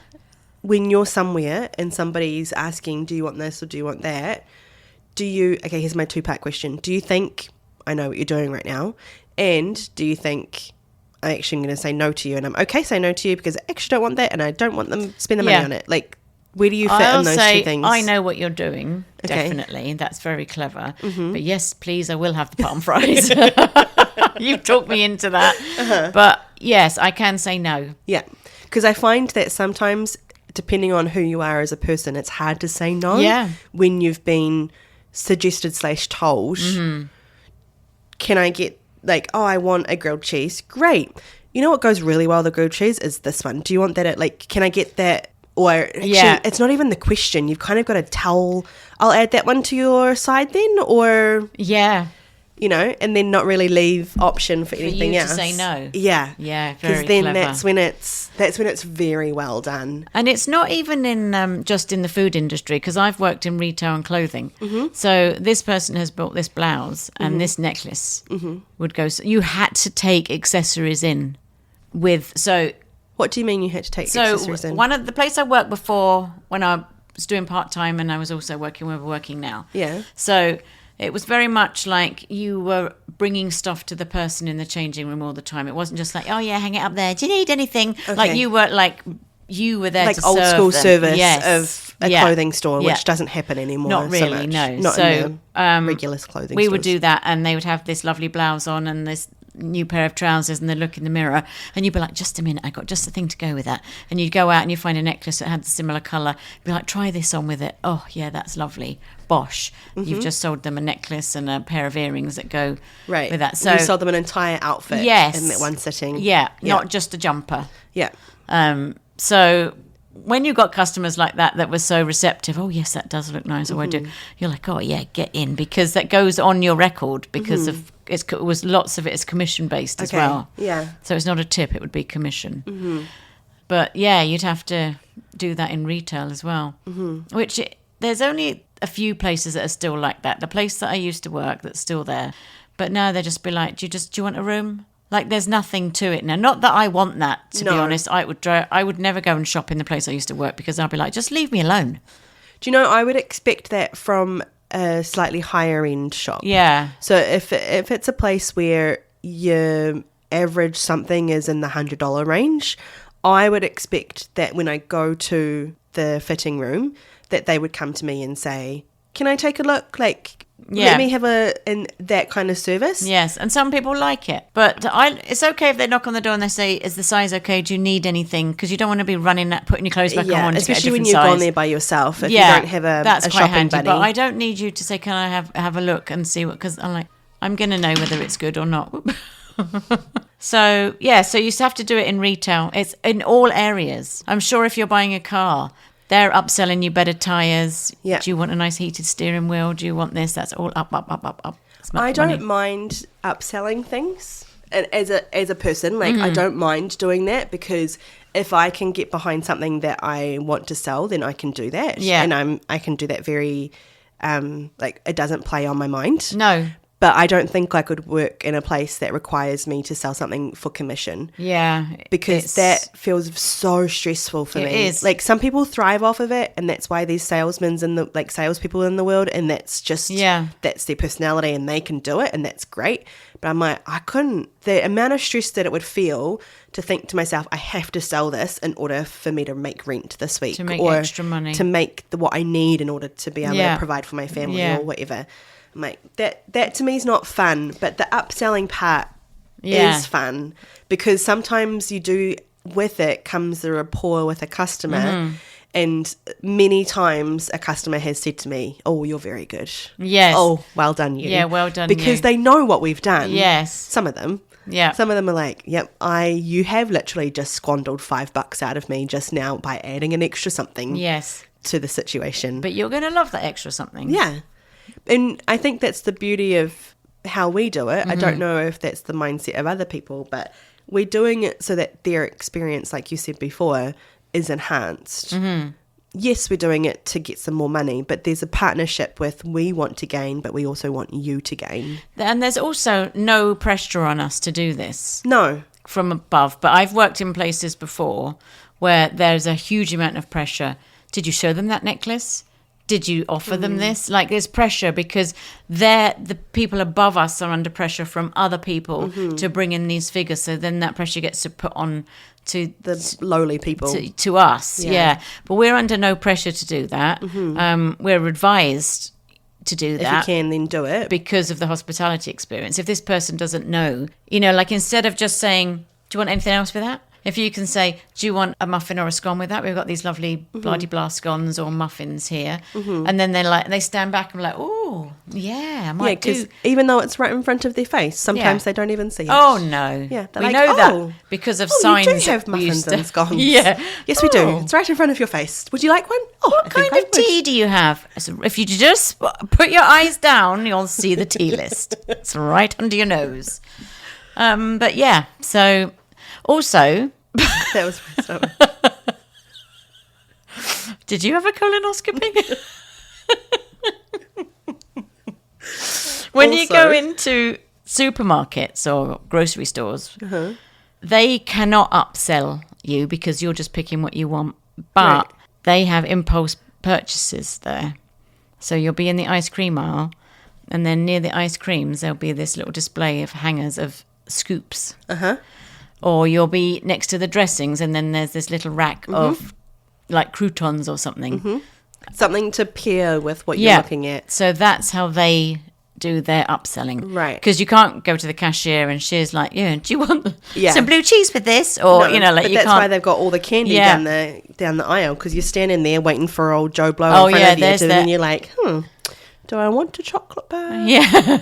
When you're somewhere and somebody's asking, do you want this or do you want that? Okay, here's my 2-part question. Do you think, I know what you're doing right now, and do you think, I actually am going to say no to you and I'm okay say no to you because I actually don't want that and I don't want them to spend the money on it? Where do you fit in those two things? I know what you're doing, definitely. That's very clever. But yes, please, I will have the palm fries. You've talked me into that. But yes, I can say no. Yeah. Because I find that sometimes, depending on who you are as a person, it's hard to say no. Yeah. When you've been suggested / told, can I get, like, oh, I want a grilled cheese. Great. You know what goes really well with the grilled cheese is this one. Do you want that at, like, can I get that? Or actually, it's not even the question. You've kind of got to tell, I'll add that one to your side then, or... Yeah. You know, and then not really leave option for anything you else. To say no. Yeah. Yeah, very then clever. that's when it's very well done. And it's not even in just in the food industry, because I've worked in retail and clothing. So this person has bought this blouse and this necklace would go. So you had to take accessories in with. So what do you mean you had to take accessories in? One of the place I worked before when I was doing part time, and I was also working where we're working now. Yeah. So it was very much like you were bringing stuff to the person in the changing room all the time. It wasn't just like, oh yeah, hang it up there. Do you need anything? Okay. Like you were there like to old serve school them. service Yes. of a clothing store, which doesn't happen anymore. Not really, so much. no. Not so in the regular clothing we stores. would do that, and they would have this lovely blouse on and this new pair of trousers, and they'd look in the mirror, and you'd be like, just a minute, I got just the thing to go with that. And you'd go out and you find a necklace that had a similar colour. You'd be like, try this on with it. Oh yeah, that's lovely. Bosh. You've just sold them a necklace and a pair of earrings that go with that. So you sold them an entire outfit in that one sitting. Yeah, not just a jumper. Yeah. So when you got customers like that were so receptive, oh yes, that does look nice, or I do, you're like, oh yeah, get in, because that goes on your record because of it was lots of it is commission based as well. Yeah. So it's not a tip; it would be commission. But yeah, you'd have to do that in retail as well. Which there's only a few places that are still like that. The place that I used to work that's still there, but now they just be like, do you want a room? Like, there's nothing to it now. Not that I want that, to be honest. I would never go and shop in the place I used to work, because I'd be like, just leave me alone. Do you know, I would expect that from a slightly higher end shop. Yeah. So if it's a place where your average something is in the $100 range, I would expect that when I go to the fitting room, that they would come to me and say, can I take a look? Like, let me have that kind of service. Yes, and some people like it. But it's okay if they knock on the door and they say, is the size okay? Do you need anything? Because you don't want to be putting your clothes back on especially when you've gone there by yourself. If you don't have that's a quite shopping handy, buddy. But I don't need you to say, can I have a look and see what, because I'm like, I'm going to know whether it's good or not. So you have to do it in retail. It's in all areas. I'm sure if you're buying a car, they're upselling you better tyres. Yeah. Do you want a nice heated steering wheel? Do you want this? That's all up. I don't mind upselling things. And as a person, like, I don't mind doing that, because if I can get behind something that I want to sell, then I can do that. Yeah. And I can do that very, like, it doesn't play on my mind. No. But I don't think I could work in a place that requires me to sell something for commission. Yeah. Because that feels so stressful for me. It is. Like, some people thrive off of it, and that's why there's salesmen salespeople in the world, and that's just, that's their personality, and they can do it, and that's great. But I'm like, I couldn't. The amount of stress that it would feel to think to myself, I have to sell this in order for me to make rent this week. To make or extra money. To make what I need in order to be able to provide for my family or whatever. I'm like, that to me is not fun, but the upselling part is fun, because sometimes you do, with it comes the rapport with a customer, and many times a customer has said to me, oh, you're very good. Yes. Oh, well done you. Yeah, well done because you. they know what we've done. Yes. Some of them. Yeah. Some of them are like, yep, you have literally just squandered $5 out of me just now by adding an extra something to the situation. But you're going to love that extra something. Yeah. And I think that's the beauty of how we do it. I don't know if that's the mindset of other people, but we're doing it so that their experience, like you said before, is enhanced. Yes, we're doing it to get some more money, but there's a partnership with, we want to gain, but we also want you to gain. And there's also no pressure on us to do this. No. From above. But I've worked in places before where there's a huge amount of pressure. Did you show them that necklace? Did you offer them this? Like, there's pressure because the people above us are under pressure from other people to bring in these figures. So then that pressure gets to put on to the lowly people, to us. Yeah. But we're under no pressure to do that. We're advised to do that. If you can, then do it. Because of the hospitality experience. If this person doesn't know, like, instead of just saying, do you want anything else with that? If you can say, do you want a muffin or a scone with that? We've got these lovely bloody-blah scones or muffins here. And then they stand back and like, oh, yeah, I might do. Even though it's right in front of their face, sometimes they don't even see it. Oh, no. Yeah, we like, know that because of signs. You do have muffins and scones. Yeah. Yes, we do. It's right in front of your face. Would you like one? Oh, what kind of tea do you have? So if you just put your eyes down, you'll see the tea list. It's right under your nose. But yeah, so also... That was my stomach. Did you have a colonoscopy? When you go into supermarkets or grocery stores, they cannot upsell you because you're just picking what you want. But they have impulse purchases there. So you'll be in the ice cream aisle, and then near the ice creams, there'll be this little display of hangers of scoops. Or you'll be next to the dressings, and then there's this little rack of like croutons or something. Something to pair with what you're looking at. So that's how they do their upselling. Right. Because you can't go to the cashier and she's like, do you want some blue cheese with this? Or, No, like but you that's can't. why they've got all the candy down the aisle, because you're standing there waiting for old Joe Blow Oh, in front yeah, of you. there's And that. you're like, do I want a chocolate bar? Yeah.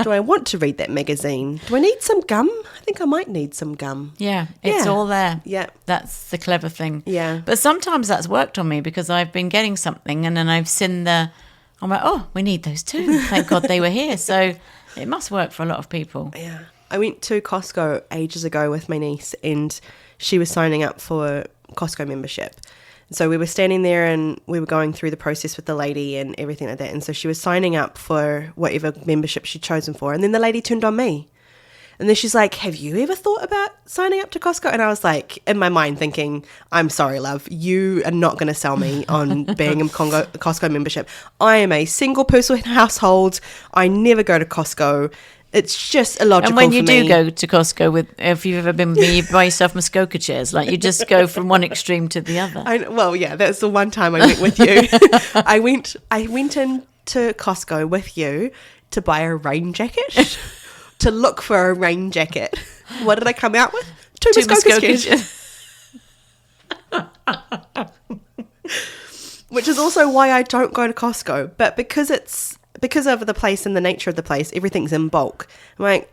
Do I want to read that magazine? Do I need some gum? I think I might need some gum. Yeah, it's all there. Yeah. That's the clever thing. Yeah. But sometimes that's worked on me because I've been getting something and then I've seen I'm like, oh, we need those too. Thank God they were here. So it must work for a lot of people. Yeah. I went to Costco ages ago with my niece, and she was signing up for Costco membership. So we were standing there and we were going through the process with the lady and everything like that. And so she was signing up for whatever membership she'd chosen for. And then the lady turned on me. And then she's like, have you ever thought about signing up to Costco? And I was like, in my mind thinking, I'm sorry, love, you are not going to sell me on being a Costco membership. I am a single person household. I never go to Costco. It's just illogical. And when you for do me. go to Costco, if you've ever been with me, you buy yourself Muskoka chairs. Like you just go from one extreme to the other. Well, yeah, that's the one time I went with you. I went into Costco with you to buy a rain jacket, to look for a rain jacket. What did I come out with? Two Muskoka chairs. Which is also why I don't go to Costco. But because of the place and the nature of the place, everything's in bulk. I'm like,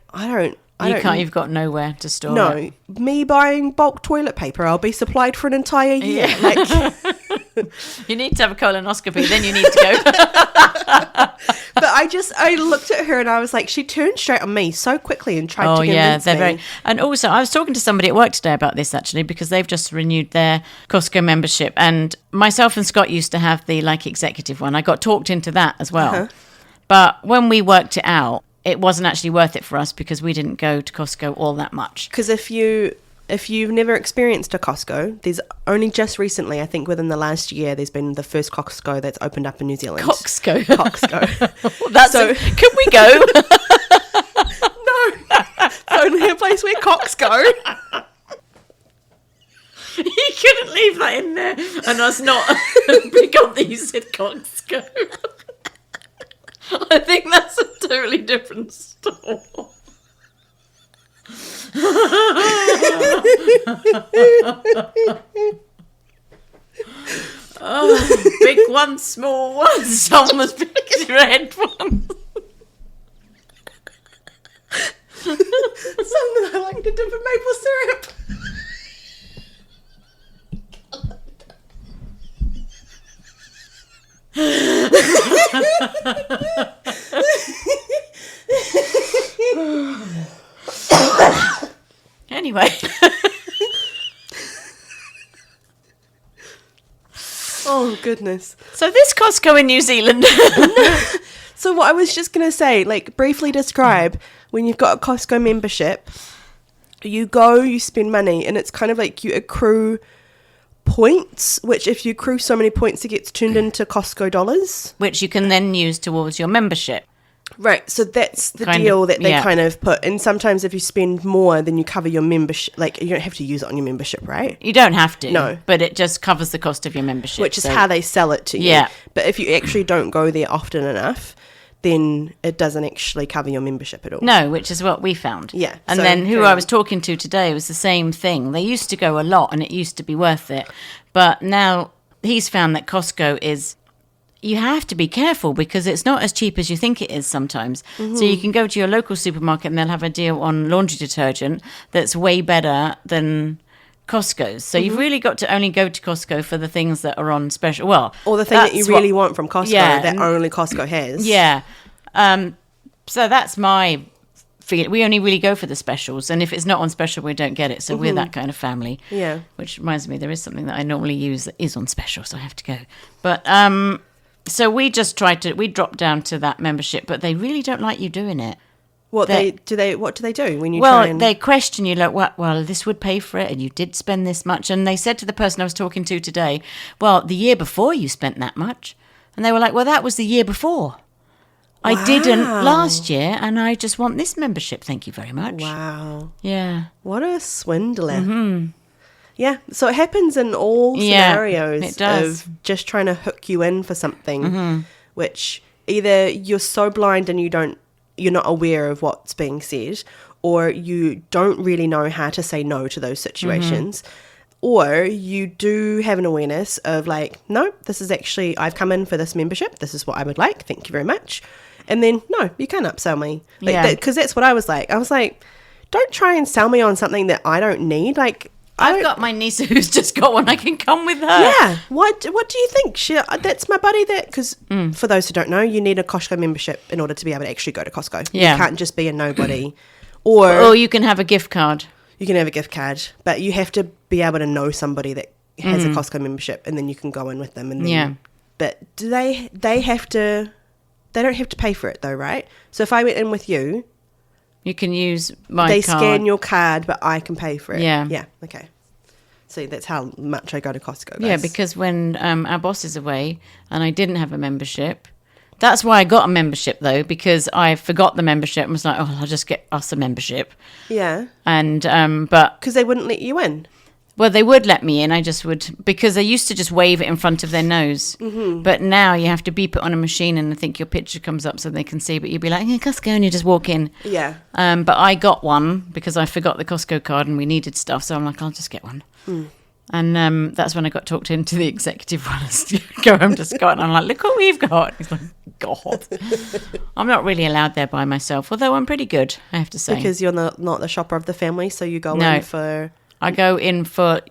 You've got nowhere to store it. No, me buying bulk toilet paper, I'll be supplied for an entire year. Yeah. Like, you need to have a colonoscopy, then you need to go. but I looked at her and I was like, she turned straight on me so quickly and tried to convince me. And also, I was talking to somebody at work today about this actually, because they've just renewed their Costco membership, and myself and Scott used to have the executive one. I got talked into that as well. But when we worked it out, it wasn't actually worth it for us because we didn't go to Costco all that much. Because if you've never experienced a Costco, there's only just recently, I think within the last year, there's been the first Costco that's opened up in New Zealand. Costco. Can we go? No. It's only a place where cocks go. You couldn't leave that in there and us not pick up that you said Costco. I think that's a totally different store. Oh, big one, small one, some as big as red one. Something I like to dip in maple syrup. Anyway. Oh, goodness. So this Costco in New Zealand. So what I was just going to say, briefly describe when you've got a Costco membership, you go, you spend money, and it's kind of like you accrue points, which if you accrue so many points, it gets turned into Costco dollars. Which you can then use towards your membership. Right, so that's the deal that they kind of put. And sometimes if you spend more, then you cover your membership. You don't have to use it on your membership, right? You don't have to. No. But it just covers the cost of your membership. Which is how they sell it to you. Yeah. But if you actually don't go there often enough, then it doesn't actually cover your membership at all. No, which is what we found. Yeah. And so then who carry I on. was talking to today was the same thing. They used to go a lot and it used to be worth it. But now he's found that Costco is, you have to be careful because it's not as cheap as you think it is sometimes. So you can go to your local supermarket and they'll have a deal on laundry detergent that's way better than Costco's. So you've really got to only go to Costco for the things that are on special. Well, Or the thing that you really want from Costco that only Costco has. Yeah. So that's my feeling. We only really go for the specials. And if it's not on special, we don't get it. So we're that kind of family. Yeah. Which reminds me, there is something that I normally use that is on special, so I have to go. But so we just we dropped down to that membership, but they really don't like you doing it. What do they do when you try and... they question you like, well, this would pay for it and you did spend this much. And they said to the person I was talking to today, well, the year before you spent that much. And they were like, well, that was the year before. I didn't last year and I just want this membership. Thank you very much. Wow. Yeah. What a swindler. Yeah, so it happens in all scenarios it does. of just trying to hook you in for something, which either you're so blind and you're not aware of what's being said, or you don't really know how to say no to those situations, or you do have an awareness of like, no, this is actually, I've come in for this membership, this is what I would like, thank you very much. And then, no, you can't upsell me. Because that's what I was like. I was like, don't try and sell me on something that I don't need. Like, I've got my niece who's just got one. I can come with her. Yeah. What do you think? That's my buddy. Because for those who don't know, you need a Costco membership in order to be able to actually go to Costco. Yeah. You can't just be a nobody. Or you can have a gift card. You can have a gift card, but you have to be able to know somebody that has a Costco membership, and then you can go in with them. And then, but do they have to? They don't have to pay for it though, right? So if I went in with you, you can use my They card. scan your card, but I can pay for it. Yeah. Yeah, okay. See, that's how much I go to Costco, guys. Yeah, because when our boss is away and I didn't have a membership, that's why I got a membership, though, because I forgot the membership and was like, oh, I'll just get us a membership. Yeah. And, but... Because they wouldn't let you in. Well, they would let me in. I just would, because they used to just wave it in front of their nose. Mm-hmm. But now you have to beep it on a machine and I think your picture comes up so they can see. But you'd be like, yeah, Costco, and you just walk in. Yeah. But I got one because I forgot the Costco card and we needed stuff. So I'm like, I'll just get one. Mm. And that's when I got talked into the executive one. Go home to Scott and I'm like, look what we've got. He's like, God. I'm not really allowed there by myself, although I'm pretty good, I have to say. Because you're not the shopper of the family, so you go in for... I go in for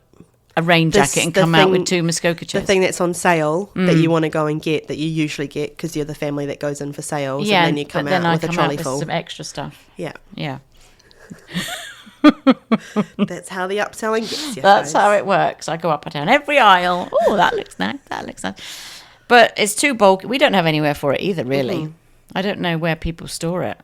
a rain jacket and come out with 2 Muskoka chairs. The thing that's on sale that you want to go and get, that you usually get because you're the family that goes in for sales, yeah, and then you come out with a trolley full. Some extra stuff. Yeah. Yeah. That's how the upselling gets you. That's how it works. I go up and down every aisle. Oh, that looks nice. That looks nice. But it's too bulky. We don't have anywhere for it either, really. Mm-hmm. I don't know where people store it.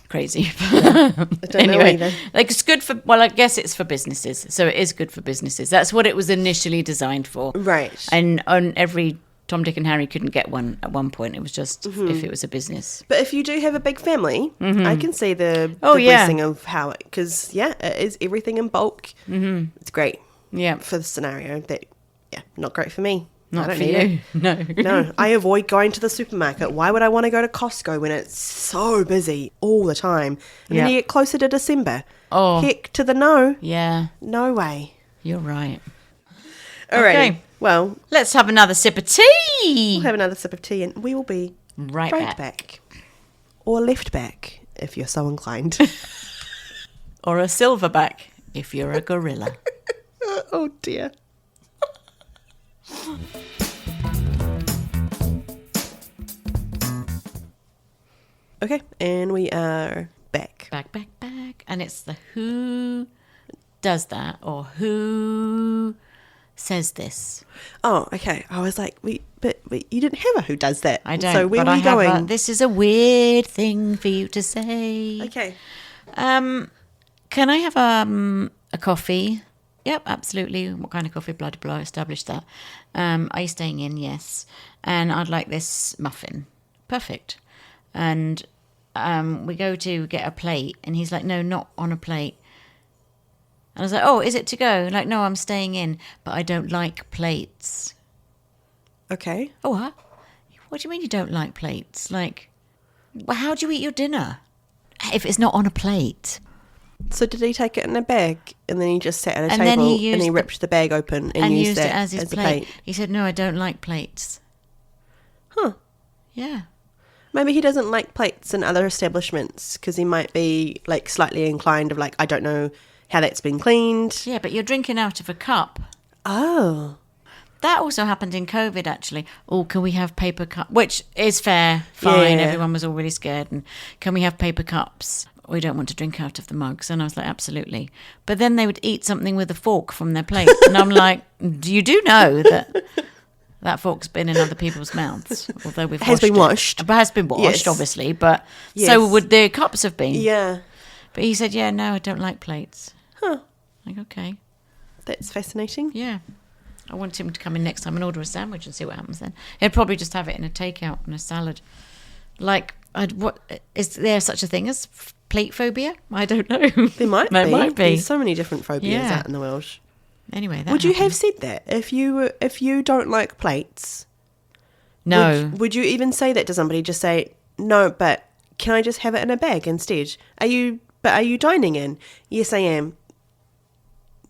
Crazy. I don't know either. Like it's good for, well, I guess it's for businesses. So it is good for businesses. That's what it was initially designed for. Right. And on every Tom, Dick and Harry couldn't get one at one point. It was just if it was a business. But if you do have a big family, I can see the blessing of how it, because it is everything in bulk. Mm-hmm. It's great. Yeah. For the scenario that, not great for me. Not for you. No, I avoid going to the supermarket. Why would I want to go to Costco when it's so busy all the time? And then you get closer to December. Oh. Heck to the no. Yeah. No way. You're right. All right. Okay. Well, let's have another sip of tea. We'll have another sip of tea and we will be right back. Or left back if you're so inclined. Or a silverback if you're a gorilla. Oh dear. Okay, and we are back. Back. And it's the who does that or who says this. Oh, okay. I was like, but you didn't have a who does that. I don't. So where but were you going? This is a weird thing for you to say. Okay. Can I have a coffee? Yep, absolutely. What kind of coffee? Blah, blah, blah. Established that. Are you staying in? Yes. And I'd like this muffin. Perfect. And we go to get a plate. And he's like, no, not on a plate. And I was like, oh, is it to go? Like, no, I'm staying in. But I don't like plates. Okay. Oh, what? What do you mean you don't like plates? Like, Well, how do you eat your dinner if it's not on a plate? So did he take it in a bag and then he just sat at a And then table he and he used ripped the bag open and used it that as his a plate. plate? He said, no, I don't like plates. Huh. Yeah. Maybe he doesn't like plates in other establishments because he might be like slightly inclined of like, I don't know how that's been cleaned. Yeah, but you're drinking out of a cup. Oh. That also happened in COVID, actually. Oh, can we have paper cups? Which is fair, fine. Yeah. Everyone was all really scared. And can we have paper cups? We don't want to drink out of the mugs. And I was like, absolutely. But then they would eat something with a fork from their plate. And I'm like, you do know that fork's been in other people's mouths, although we've Has been washed. It has been washed, Yes. obviously. But Yes. so would the cups have been. Yeah. But he said, yeah, no, I don't like plates. Huh. Like, okay. That's fascinating. Yeah. I want him to come in next time and order a sandwich and see what happens then. He'd probably just have it in a takeout and a salad. Like, is there such a thing as plate phobia? I don't know. There might be. Might be. There's so many different phobias Yeah. out in the world. Anyway, that Would you happened. have said that if you don't like plates? No. Would you even say that to somebody? Just say no, but can I just have it in a bag instead? Are you dining in? Yes, I am.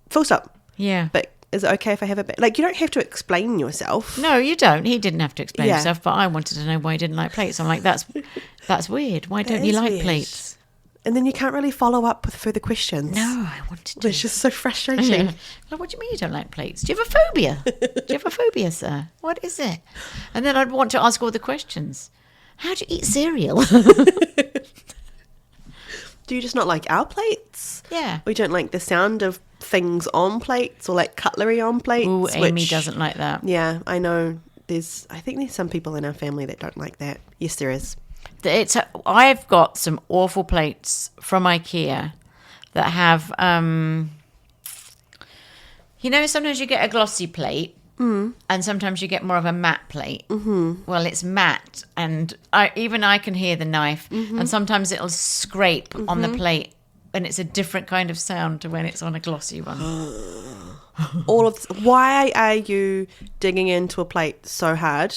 Full stop. Yeah. But is it okay if I have a bag? Like, you don't have to explain yourself. No, you don't. He didn't have to explain Yeah. himself, but I wanted to know why he didn't like plates. I'm like, that's weird. Why don't That you is like weird. plates? And then you can't really follow up with further questions. No, I wanted to. Which is so frustrating. Like, what do you mean you don't like plates? Do you have a phobia? Do you have a phobia, sir? What is it? And then I'd want to ask all the questions. How do you eat cereal? Do you just not like our plates? Yeah. We don't like the sound of things on plates or like cutlery on plates. Ooh, Amy which- doesn't like that. Yeah, I know. I think there's some people in our family that don't like that. Yes, there is. I've got some awful plates from IKEA that have, sometimes you get a glossy plate and sometimes you get more of a matte plate. Mm-hmm. Well, it's matte and I can hear the knife and sometimes it'll scrape on the plate and it's a different kind of sound to when it's on a glossy one. Why are you digging into a plate so hard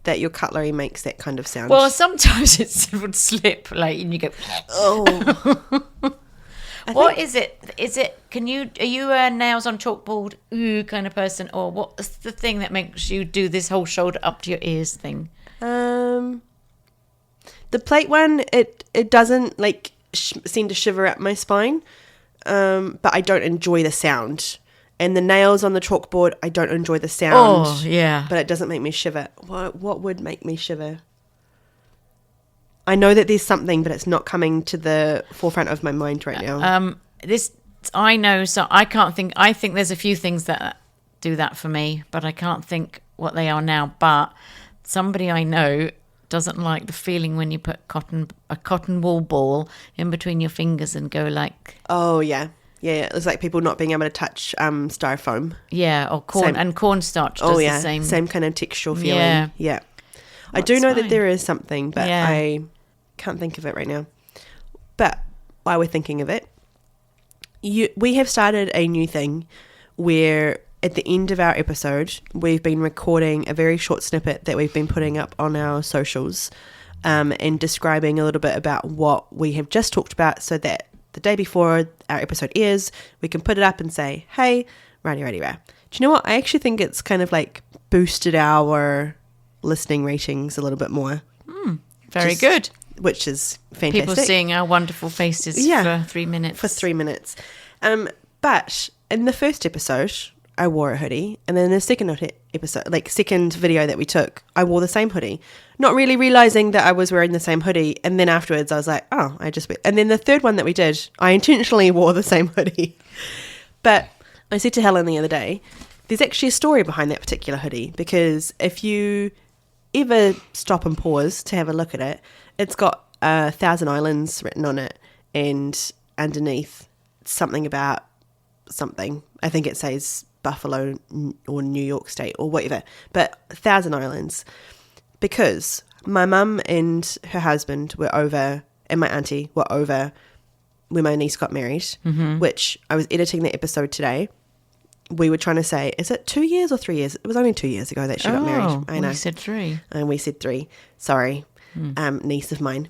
that your cutlery makes that kind of sound? Well, sometimes it would slip, like, and you go. Oh. What is it? Are you a nails on chalkboard ooh kind of person, or what's the thing that makes you do this whole shoulder up to your ears thing? The plate one, it doesn't like seem to shiver up my spine, but I don't enjoy the sound. And the nails on the chalkboard, I don't enjoy the sound. Oh, yeah. But it doesn't make me shiver. What would make me shiver? I know that there's something, but it's not coming to the forefront of my mind right now. I know, so I can't think. I think there's a few things that do that for me, but I can't think what they are now. But somebody I know doesn't like the feeling when you put a cotton wool ball in between your fingers and go like. Oh, yeah. Yeah, it's like people not being able to touch styrofoam. Yeah, or corn, and cornstarch does the same. Same kind of textural feeling. Yeah. I do know that there is something, but I can't think of it right now. But while we're thinking of it, we have started a new thing where at the end of our episode, we've been recording a very short snippet that we've been putting up on our socials and describing a little bit about what we have just talked about so that the day before our episode airs, we can put it up and say, hey, righty. Do you know what? I actually think it's kind of like boosted our listening ratings a little bit more. Very good. Which is fantastic. People seeing our wonderful faces for 3 minutes. For 3 minutes. But in the first episode, I wore a hoodie. And then in the second second video that we took, I wore the same hoodie. Not really realizing that I was wearing the same hoodie. And then afterwards I was like, oh, and then the third one that we did, I intentionally wore the same hoodie. But I said to Helen the other day, there's actually a story behind that particular hoodie, because if you ever stop and pause to have a look at it, it's got 1,000 Islands written on it, and underneath something about something. I think it says Buffalo or New York State or whatever, but 1,000 Islands, because my mum and her husband were over, and my auntie were over when my niece got married, which I was editing the episode today. We were trying to say, is it 2 years or 3 years? It was only 2 years ago that she got married. I know. We said 3. And we said 3. Sorry, niece of mine.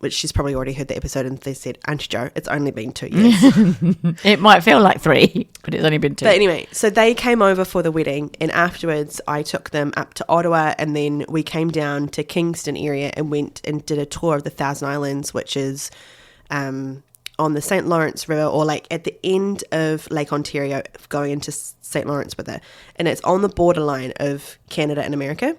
which she's probably already heard the episode, and they said, Auntie Jo, it's only been 2 years. It might feel like 3, but it's only been 2. But anyway, so they came over for the wedding, and afterwards I took them up to Ottawa, and then we came down to Kingston area and went and did a tour of the Thousand Islands, which is on the St. Lawrence River, or like at the end of Lake Ontario going into St. Lawrence with it. And it's on the borderline of Canada and America.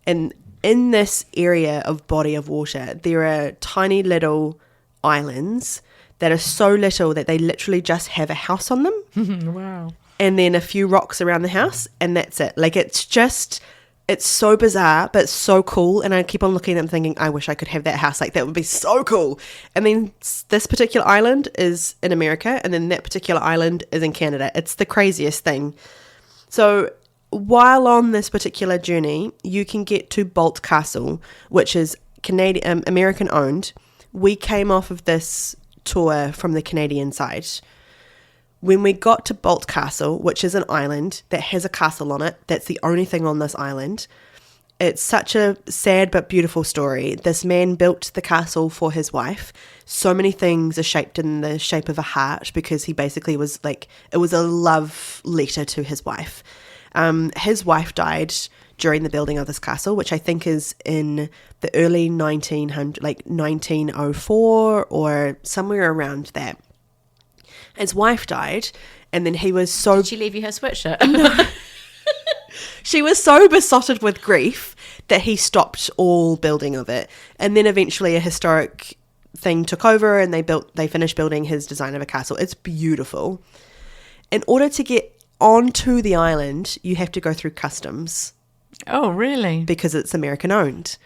And in this area of body of water, there are tiny little islands that are so little that they literally just have a house on them. Wow. And then a few rocks around the house, and that's it. Like, it's so bizarre, but so cool. And I keep on looking at them thinking, I wish I could have that house. Like, that would be so cool. And then this particular island is in America, and then that particular island is in Canada. It's the craziest thing. So while on this particular journey, you can get to Bolt Castle, which is Canadian, American owned. We came off of this tour from the Canadian side. When we got to Bolt Castle, which is an island that has a castle on it, that's the only thing on this island. It's such a sad but beautiful story. This man built the castle for his wife. So many things are shaped in the shape of a heart because he basically was like, it was a love letter to his wife. His wife died during the building of this castle, which I think is in the early 1900, like 1904 or somewhere around that. His wife died, and then he was so... Did she leave you her sweatshirt? No. She was so besotted with grief that he stopped all building of it. And then eventually a historic thing took over, and they finished building his design of a castle. It's beautiful. In order to get onto the island, you have to go through customs. Oh, really? Because it's American owned.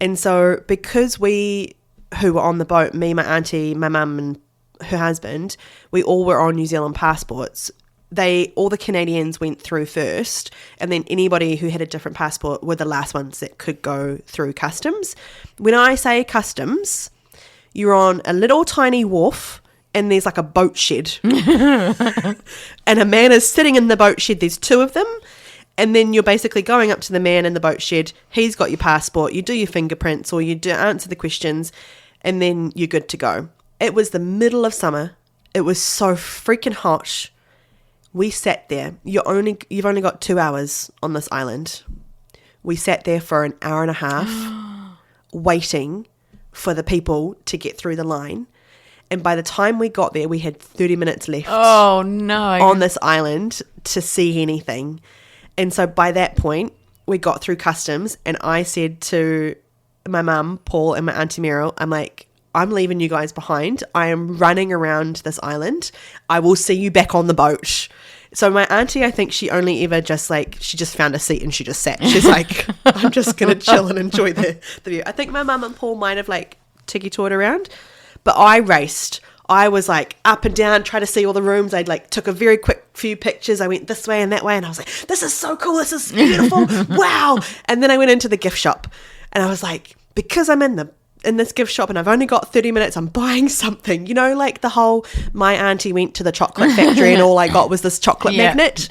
And so because we, who were on the boat, me, my auntie, my mum and her husband, we all were on New Zealand passports. All the Canadians went through first, and then anybody who had a different passport were the last ones that could go through customs. When I say customs, you're on a little tiny wharf, and there's like a boat shed. And a man is sitting in the boat shed. There's 2 of them. And then you're basically going up to the man in the boat shed. He's got your passport. You do your fingerprints, or you do answer the questions, and then you're good to go. It was the middle of summer. It was so freaking hot. We sat there. You've only got 2 hours on this island. We sat there for an hour and a half waiting for the people to get through the line. And by the time we got there, we had 30 minutes left on this island to see anything. And so by that point, we got through customs, and I said to my mum, Paul, and my auntie Meryl, I'm like, I'm leaving you guys behind. I am running around this island. I will see you back on the boat. So my auntie, I think she only ever she just found a seat and she just sat. She's like, I'm just going to chill and enjoy the view. I think my mum and Paul might have like tiki-toured around, but I raced. I was like up and down, trying to see all the rooms. I'd like took a very quick few pictures. I went this way and that way, and I was like, this is so cool. This is beautiful. Wow. And then I went into the gift shop, and I was like, because I'm in this gift shop and I've only got 30 minutes, I'm buying something, you know, like the whole, my auntie went to the chocolate factory and all I got was this chocolate magnet.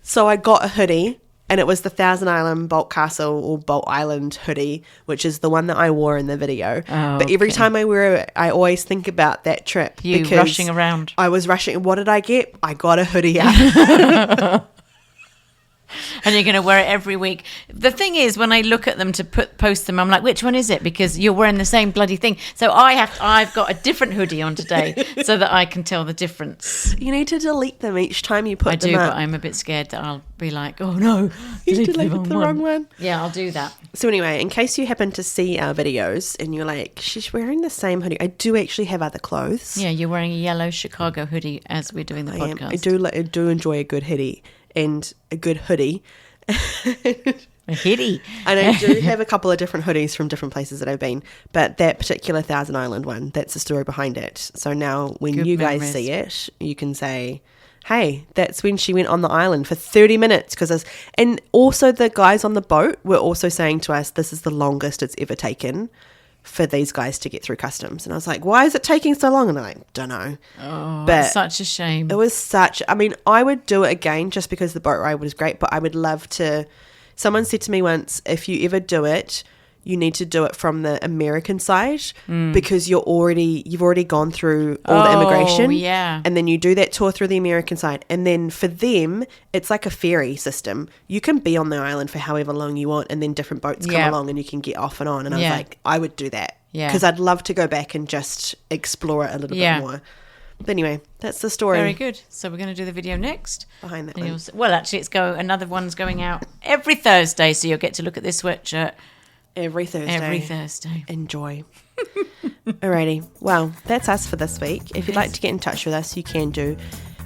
So I got a hoodie, and it was the Thousand Island Bolt Castle or Bolt Island hoodie, which is the one that I wore in the video. Oh, but every time I wear it, I always think about that trip. You rushing around. I was rushing. What did I get? I got a hoodie out. And you're going to wear it every week. The thing is, when I look at them to post them, I'm like, which one is it? Because you're wearing the same bloody thing. So I've got a different hoodie on today so that I can tell the difference. You need to delete them each time you put them up. But I'm a bit scared that I'll be like, oh no, you deleted the wrong one. Yeah, I'll do that. So anyway, in case you happen to see our videos and you're like, she's wearing the same hoodie. I do actually have other clothes. Yeah, you're wearing a yellow Chicago hoodie as we're doing the podcast. I do enjoy a good hoodie. And a good hoodie. A hoodie. And I do have a couple of different hoodies from different places that I've been. But that particular Thousand Island one, that's the story behind it. So now when you guys see it, you can say, hey, that's when she went on the island for 30 minutes. And also the guys on the boat were also saying to us, this is the longest it's ever taken for these guys to get through customs. And I was like, why is it taking so long? And I'm like, don't know. Oh, but it's such a shame. It was I would do it again just because the boat ride was great, but I would love to, someone said to me once, if you ever do it, you need to do it from the American side because you've already gone through all the immigration. Yeah. And then you do that tour through the American side. And then for them, it's like a ferry system. You can be on the island for however long you want, and then different boats come along and you can get off and on. And I was like, I would do that. Yeah. Because I'd love to go back and just explore it a little bit more. But anyway, that's the story. Very good. So we're going to do the video next. Behind that And one. well, actually, another one's going out every Thursday, so you'll get to look at this sweatshirt Every Thursday. every Thursday. Enjoy. Alrighty. Well, that's us for this week. If you'd like to get in touch with us, you can do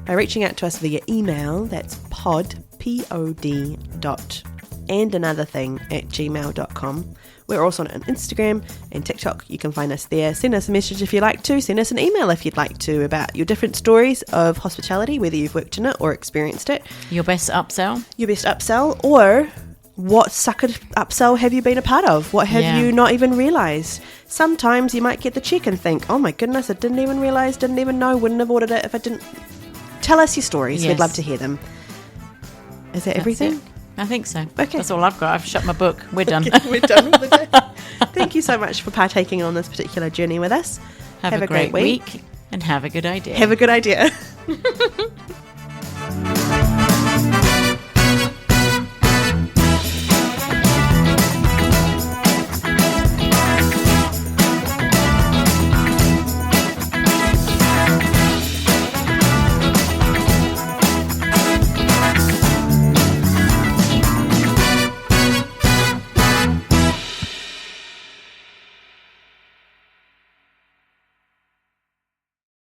by reaching out to us via email. That's pod@gmail.com. We're also on Instagram and TikTok. You can find us there. Send us a message if you'd like to. Send us an email if you'd like to about your different stories of hospitality, whether you've worked in it or experienced it. Your best upsell. Your best upsell, or what sucker upsell have you been a part of? What have you not even realised? Sometimes you might get the check and think, oh my goodness, I didn't even realise, didn't even know, wouldn't have ordered it if I didn't. Tell us your stories. Yes. We'd love to hear them. Is that everything? It. I think so. Okay. That's all I've got. I've shut my book. We're done. Okay, we're done with the day. Thank you so much for partaking on this particular journey with us. Have a great week and have a good idea. Have a good idea.